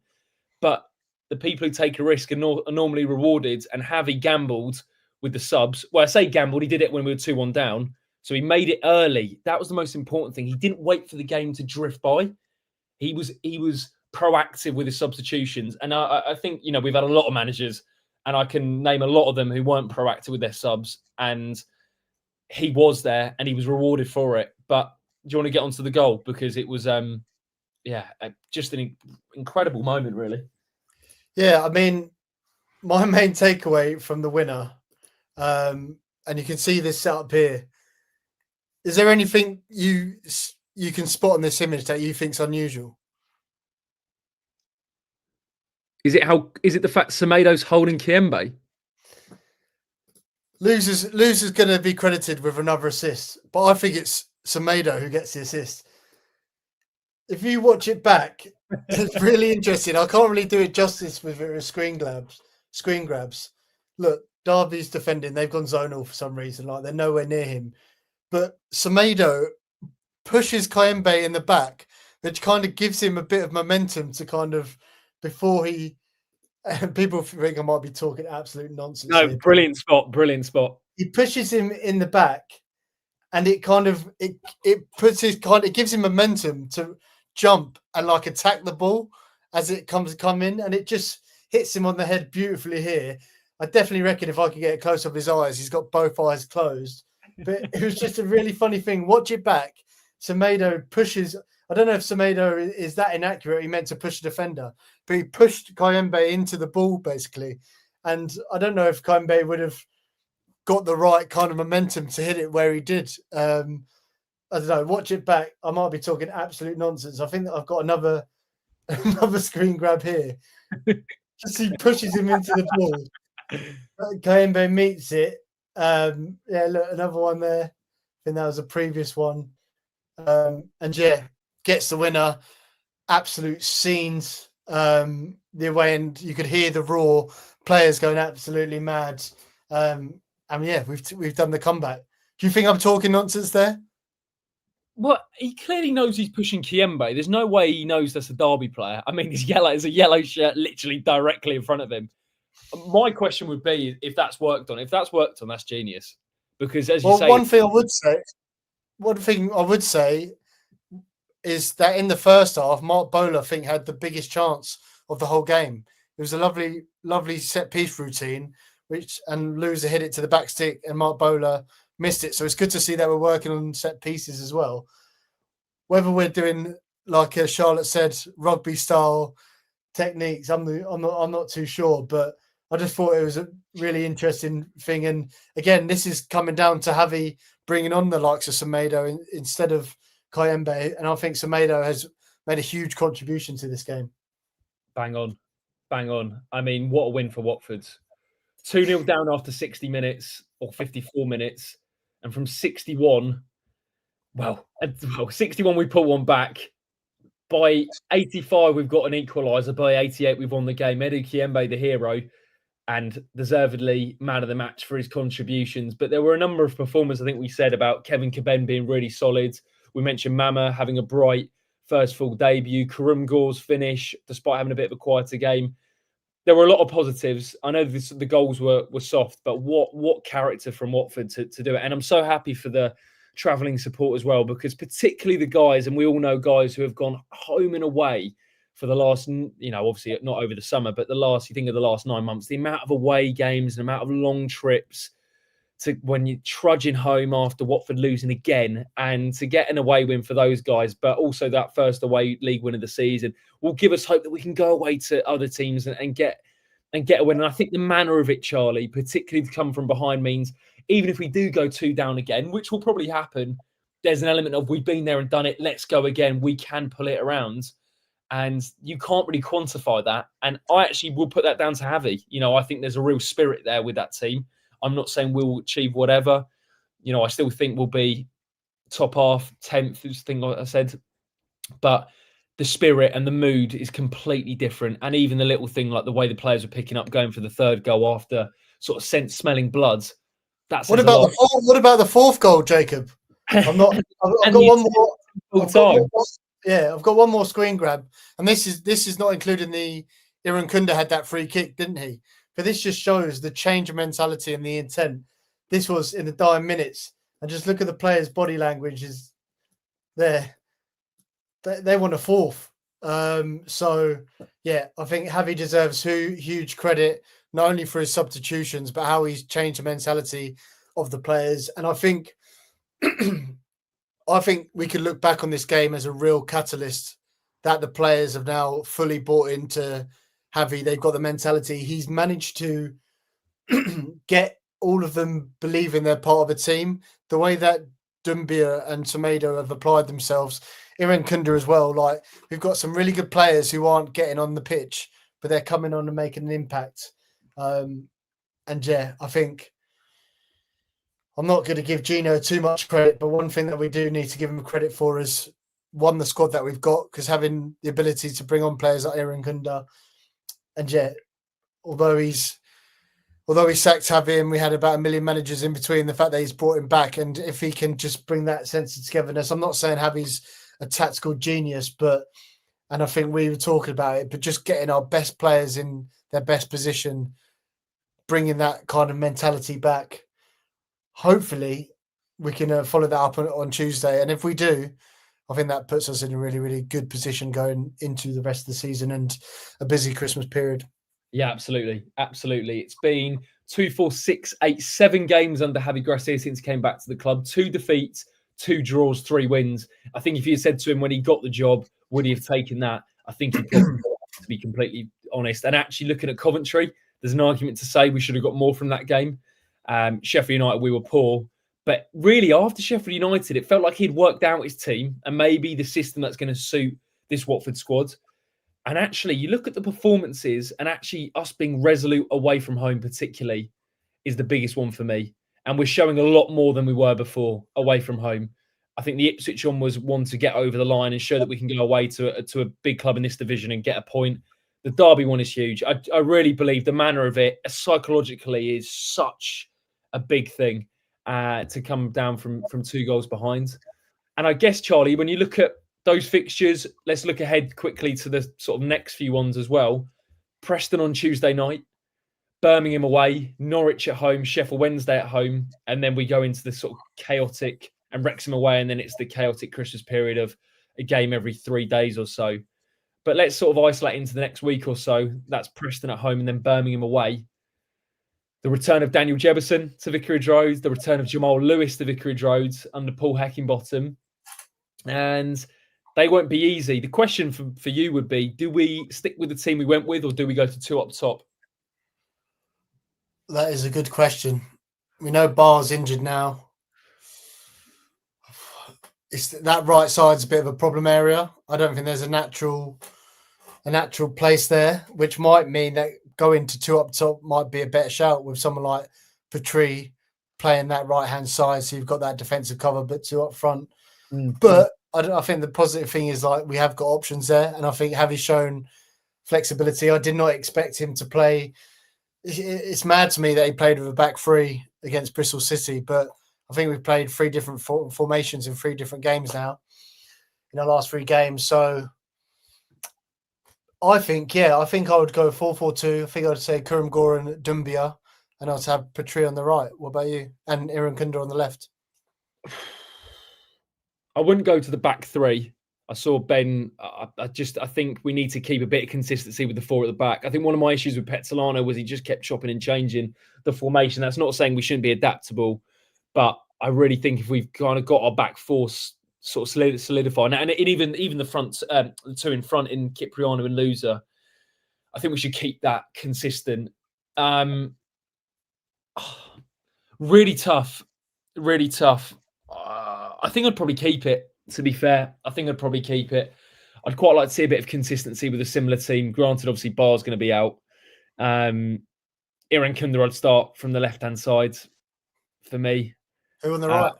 But the people who take a risk are normally rewarded. And Javi gambled with the subs. Well, I say gambled. He did it when we were 2-1 down. So he made it early. That was the most important thing. He didn't wait for the game to drift by. He was proactive with his substitutions. And I think, we've had a lot of managers, and I can name a lot of them who weren't proactive with their subs. And he was there and he was rewarded for it. But do you want to get onto the goal? Because it was, just an incredible moment, really. Yeah, I mean, my main takeaway from the winner, and you can see this set up here. Is there anything you can spot on this image that you think's unusual? Is it the fact Semedo's holding Kiembe? Loser's going to be credited with another assist, but I think it's Semedo who gets the assist. If you watch it back, it's really interesting. I can't really do it justice with it with screen grabs. Look, Derby's defending. They've gone zonal for some reason. Like they're nowhere near him. but Semedo pushes Kayembe in the back, which kind of gives him a bit of momentum to kind of before he. People think I might be talking absolute nonsense. No, here. brilliant spot. He pushes him in the back, and it kind of it gives him momentum to jump and like attack the ball as it come in, and it just hits him on the head beautifully here. I definitely reckon if I could get a close up of his eyes, he's got both eyes closed. But it was just a really funny thing. Watch it back. Semedo pushes. I don't know if Semedo is that inaccurate. He meant to push the defender, but he pushed Kayembe into the ball basically. And I don't know if Kayembe would have got the right kind of momentum to hit it where he did. I don't know. Watch it back. I might be talking absolute nonsense. I think that I've got another screen grab here. Just he pushes him into the ball. Kayembe meets it. Yeah, look, another one there. I think that was a previous one. And yeah, gets the winner. Absolute scenes. The away end, you could hear the roar. Players going absolutely mad. And yeah, we've done the comeback. Do you think I'm talking nonsense there? Well, he clearly knows he's pushing Kayembe. There's no way he knows that's a Derby player. I mean, there's a yellow shirt literally directly in front of him. My question would be if that's worked on. If that's worked on, that's genius. Because as you say, one thing I would say is that in the first half, Mark Bowler, I think, had the biggest chance of the whole game. It was a lovely set piece routine, and Loser hit it to the back stick, and Mark Bowler missed it. So it's good to see that we're working on set pieces as well. Whether we're doing, like Charlotte said, rugby style techniques, I'm not too sure, but I just thought it was a really interesting thing. And again, this is coming down to Javi bringing on the likes of Semedo instead of Kayembe, and I think Semedo has made a huge contribution to this game. Bang on. I mean, what a win for Watford. 2-0 down after 60 minutes or 54 minutes. And from 61, 61 we put one back. By 85, we've got an equaliser. By 88, we've won the game. Edu Kayembe, the hero, and deservedly man of the match for his contributions. But there were a number of performers, I think we said, about Kevin Caben being really solid. We mentioned Mama having a bright first full debut. Karum Gore's finish, despite having a bit of a quieter game. There were a lot of positives. I know the goals were soft, but what character from Watford to do it. And I'm so happy for the travelling support as well, because particularly the guys, and we all know guys who have gone home and away for the last, obviously not over the summer, but you think of the last 9 months, the amount of away games, the amount of long trips to when you're trudging home after Watford losing again, and to get an away win for those guys, but also that first away league win of the season will give us hope that we can go away to other teams and get a win. And I think the manner of it, Charlie, particularly to come from behind, means even if we do go 2 down again, which will probably happen, there's an element of we've been there and done it. Let's go again. We can pull it around. And you can't really quantify that. And I actually will put that down to Javi. I think there's a real spirit there with that team. I'm not saying we'll achieve whatever. I still think we'll be top half, 10th, is the thing like I said. But the spirit and the mood is completely different. And even the little thing like the way the players are picking up, going for the third goal after sort of smelling blood. What about the fourth goal, Jacob? I've got one more. I've got one more screen grab, and this is not including the Iran Kunda had that free kick, didn't he? But this just shows the change of mentality and the intent. This was in the dying minutes, and just look at the players' body language is there. They want a fourth. So yeah, I think Javi deserves huge credit, not only for his substitutions, but how he's changed the mentality of the players. And I think we could look back on this game as a real catalyst that the players have now fully bought into Javi. They've got the mentality. He's managed to get all of them believing they're part of a team. The way that Dumbia and Semedo have applied themselves, Iran Kunda as well. Like, we've got some really good players who aren't getting on the pitch, but they're coming on and making an impact. And yeah, I think I'm not going to give Gino too much credit, but one thing that we do need to give him credit for is, one, the squad that we've got, because having the ability to bring on players like Iran Kunda, and yeah, although he's although we sacked Javi and we had about 1 million managers in between, the fact that he's brought him back, and if he can just bring that sense of togetherness, I'm not saying Javi's a tactical genius, and I think we were talking about it, but just getting our best players in their best position, bringing that kind of mentality back. Hopefully, we can follow that up on Tuesday. And if we do, I think that puts us in a really, really good position going into the rest of the season and a busy Christmas period. Yeah, absolutely. Absolutely. It's been 2, 4, 6, 8, 7 games under Javi Gracia since he came back to the club. 2 defeats, 2 draws, 3 wins. I think if you had said to him when he got the job, would he have taken that? I think he probably would, to be completely honest. And actually looking at Coventry, there's an argument to say we should have got more from that game. Sheffield United, we were poor. But really, after Sheffield United, it felt like he'd worked out his team and maybe the system that's going to suit this Watford squad. And actually, you look at the performances and actually us being resolute away from home particularly is the biggest one for me. And we're showing a lot more than we were before away from home. I think the Ipswich one was one to get over the line and show that we can go away to a big club in this division and get a point. The Derby one is huge. I really believe the manner of it psychologically is such a big thing to come down from 2 goals behind. And I guess, Charlie, when you look at those fixtures, let's look ahead quickly to the sort of next few ones as well. Preston on Tuesday night, Birmingham away, Norwich at home, Sheffield Wednesday at home, and then we go into the sort of chaotic, and Wrexham away, and then it's the chaotic Christmas period of a game every 3 days or so. But let's sort of isolate into the next week or so. That's Preston at home and then Birmingham away. The return of Daniel Jebison to Vicarage Road, the return of Jamal Lewis to Vicarage Road under Paul Heckingbottom. And they won't be easy. The question for you would be, do we stick with the team we went with or do we go to 2 up top? That is a good question. We know Barr's injured now. It's that right side's a bit of a problem area. I don't think there's a natural place there, which might mean that going to 2 up top might be a better shout with someone like Petrie playing that right-hand side. So you've got that defensive cover, but 2 up front. But I think the positive thing is like we have got options there. And I think Javi's shown flexibility. I did not expect him to play. It's mad to me that he played with a back 3 against Bristol City, but I think we've played 3 different formations in 3 different games now in the last 3 games. So I think I would go 4-4-2. I think I'd say Kurum Gore and Dumbia, and I'd have Petrie on the right. What about you? And Iran Kunda on the left. I wouldn't go to the back 3. I saw Ben. I think we need to keep a bit of consistency with the 4 at the back. I think one of my issues with Petzolano was he just kept chopping and changing the formation. That's not saying we shouldn't be adaptable, but I really think if we've kind of got our back 4 sort of solidified, and even the front, the 2 in front in Cipriano and Luza, I think we should keep that consistent. Really tough. I think I'd probably keep it, to be fair. I think I'd probably keep it. I'd quite like to see a bit of consistency with a similar team. Granted, obviously, Barr's going to be out. Iran Kunda, I'd start from the left-hand side for me. Who on the right?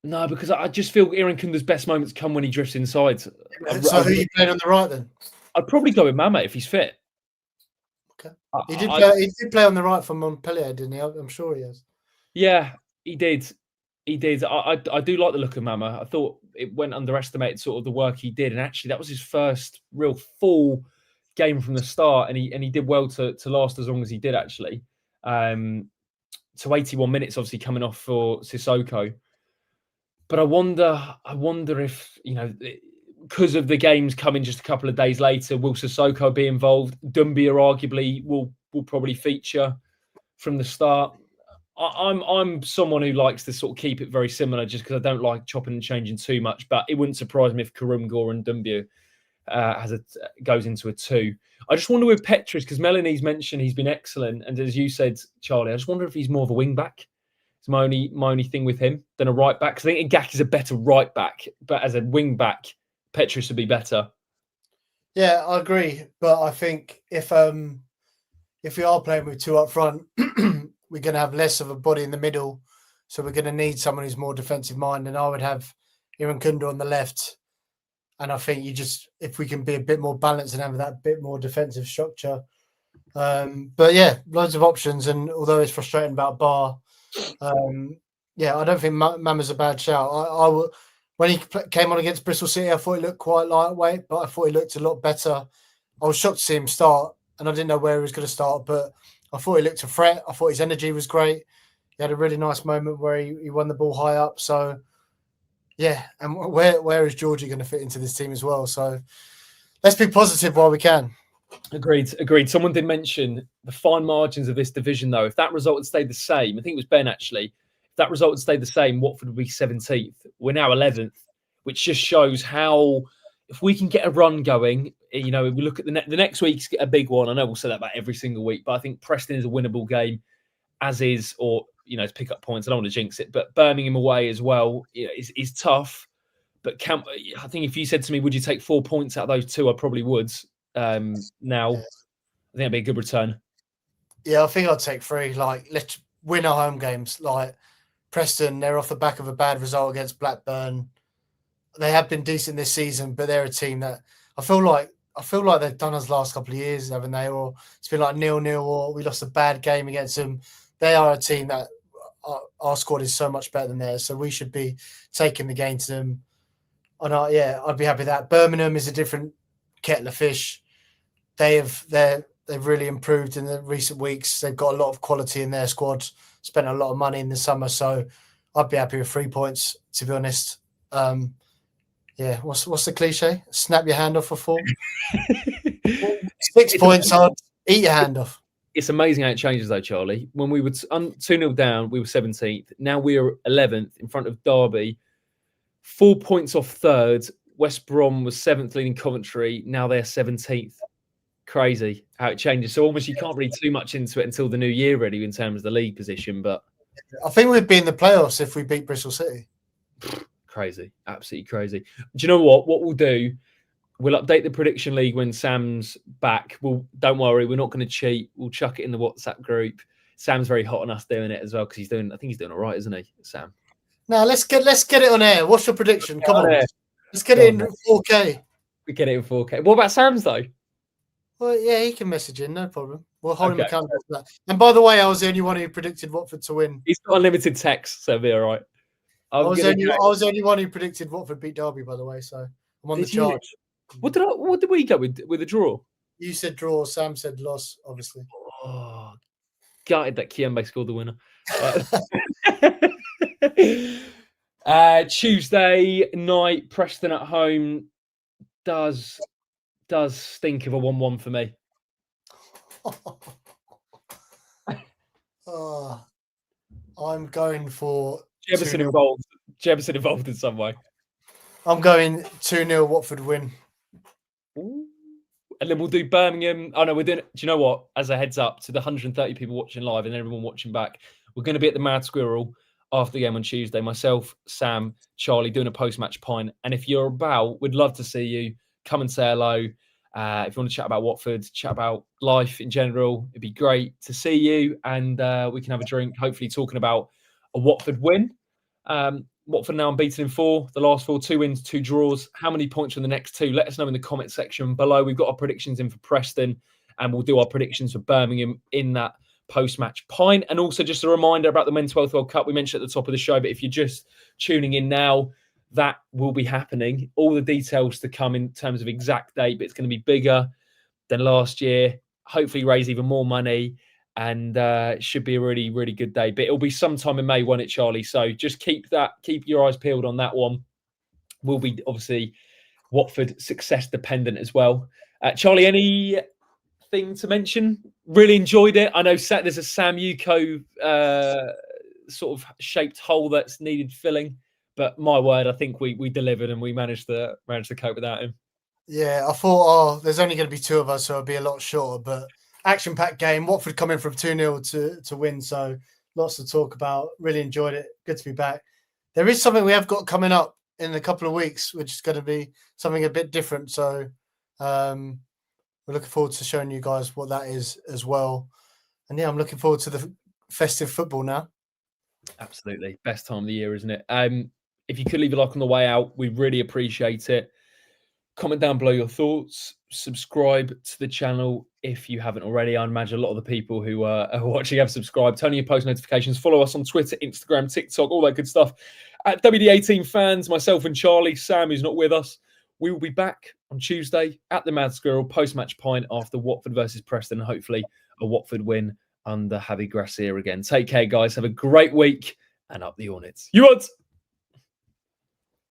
No, because I just feel Iran Kunda's best moments come when he drifts inside. So who are you playing on the right then? I'd probably go with Mama if he's fit. Okay. He did play on the right for Montpellier, didn't he? I'm sure he has. Yeah, he did. He did. I do like the look of Mama. I thought it went underestimated sort of the work he did. And actually, that was his first real full game from the start. And he did well to last as long as he did, actually. To 81 minutes, obviously, coming off for Sissoko. But I wonder if, because of the games coming just a couple of days later, will Sissoko be involved? Dumbia arguably will probably feature from the start. I'm someone who likes to sort of keep it very similar just because I don't like chopping and changing too much. But it wouldn't surprise me if Kurum Gore and Dumbia goes into a 2. I just wonder with Petrus, because Melanie's mentioned he's been excellent. And as you said, Charlie, I just wonder if he's more of a wing back. It's my only thing with him than a right back. Because I think Igak is a better right back. But as a wing back, Petrus would be better. Yeah, I agree. But I think if we are playing with 2 up front, we're going to have less of a body in the middle. So we're going to need someone who's more defensive minded. And I would have Iran Kunda on the left. And I think if we can be a bit more balanced and have that bit more defensive structure, But yeah, loads of options. And although it's frustrating about Bar, yeah, I don't think Mama's a bad shout. When he came on against Bristol City, I thought he looked quite lightweight, but I thought he looked a lot better. I was shocked to see him start, and I didn't know where he was going to start, but I thought he looked a threat. I thought his energy was great. He had a really nice moment where he won the ball high up. So, yeah, and where is Georgie going to fit into this team as well? So, let's be positive while we can. Agreed. Someone did mention the fine margins of this division, though. If that result had stayed the same, I think it was Ben actually. If that result had stayed the same, Watford would be 17th. We're now 11th, which just shows how if we can get a run going, if we look at the next week's a big one. I know we'll say that about every single week, but I think Preston is a winnable game, as is, or to pick up points. I don't want to jinx it, but Birmingham away as well is tough. But I think if you said to me, would you take 4 points out of those two? I probably would. Now, I think that'd be a good return. Yeah, I think I'd take 3. Like, let's win our home games. Like Preston, they're off the back of a bad result against Blackburn. They have been decent this season, but they're a team that I feel like they've done us last couple of years, haven't they? Or it's been like 0-0, or we lost a bad game against them. They are a team that our squad is so much better than theirs, so we should be taking the game to them. And I'd be happy with that. Birmingham is a different kettle of fish. They've really improved in the recent weeks. They've got a lot of quality in their squad. Spent a lot of money in the summer, so I'd be happy with 3 points. To be honest, yeah. What's the cliche? Snap your hand off for 4. 6 points. I'd eat your hand off. It's amazing how it changes, though, Charlie. When we were 2-0 down, we were 17th. Now we are 11th in front of Derby. 4 points off third. West Brom was 7th, leading Coventry. Now they're 17th. Crazy how it changes. So almost you can't read too much into it until the new year, really, in terms of the league position. But I think we'd be in the playoffs if we beat Bristol City. Crazy, absolutely crazy. Do you know what? What we'll do? We'll update the prediction league when Sam's back. Don't worry, we're not going to cheat. We'll chuck it in the WhatsApp group. Sam's very hot on us doing it as well because I think he's doing all right, isn't he, Sam? Now let's get it on air. What's your prediction? Come on. Let's get it in 4K. We get it in 4K. What about Sam's though? Well, yeah, he can message in, no problem. We'll hold him accountable for that. And by the way, I was the only one who predicted Watford to win. He's got unlimited text, so it'll be all right. I was the only one who predicted Watford beat Derby, by the way. So I'm on the charge. What did we go with a draw? You said draw. Sam said loss, obviously. Oh, gutted that Kiembe scored the winner. Tuesday night, Preston at home does stink of a 1-1 for me. I'm going for Jefferson involved in some way. I'm going 2-0 Watford win. Ooh. And then we'll do Birmingham. Oh no, we're doing it. Do you know what? As a heads up to the 130 people watching live and everyone watching back, we're going to be at the Mad Squirrel after the game on Tuesday. Myself, Sam, Charlie doing a post-match pint. And if you're about, we'd love to see you. Come and say hello. If you want to chat about Watford, chat about life in general, it'd be great to see you. And we can have a drink, hopefully talking about a Watford win. Watford now unbeaten in 4. The last 4, 2 wins, 2 draws. How many points from the next 2? Let us know in the comment section below. We've got our predictions in for Preston, and we'll do our predictions for Birmingham in that post-match pint. And also just a reminder about the Men's 12th World Cup. We mentioned at the top of the show, but if you're just tuning in now, that will be happening. All the details to come in terms of exact date, but it's going to be bigger than last year. Hopefully raise even more money. And it should be a really, really good day. But it'll be sometime in May, won't it, Charlie? So just keep your eyes peeled on that one. Will be obviously Watford success dependent as well. Charlie, anything to mention? Really enjoyed it. I know there's a Sam Yuko sort of shaped hole that's needed filling. But my word, I think we delivered and we managed to cope without him. Yeah, I thought, there's only going to be 2 of us, so it'll be a lot shorter. But action-packed game. Watford coming from 2-0 to win, so lots to talk about. Really enjoyed it. Good to be back. There is something we have got coming up in a couple of weeks, which is going to be something a bit different. So we're looking forward to showing you guys what that is as well. And yeah, I'm looking forward to the festive football now. Absolutely. Best time of the year, isn't it? If you could leave a like on the way out, we really appreciate it. Comment down below your thoughts. Subscribe to the channel if you haven't already. I imagine a lot of the people who are watching have subscribed. Turn on your post notifications. Follow us on Twitter, Instagram, TikTok, all that good stuff. At WD18 fans, myself and Charlie, Sam, who's not with us, we will be back on Tuesday at the Mad Squirrel post-match pint after Watford versus Preston. Hopefully a Watford win under Javi Gracia again. Take care, guys. Have a great week and up the Hornets. You want?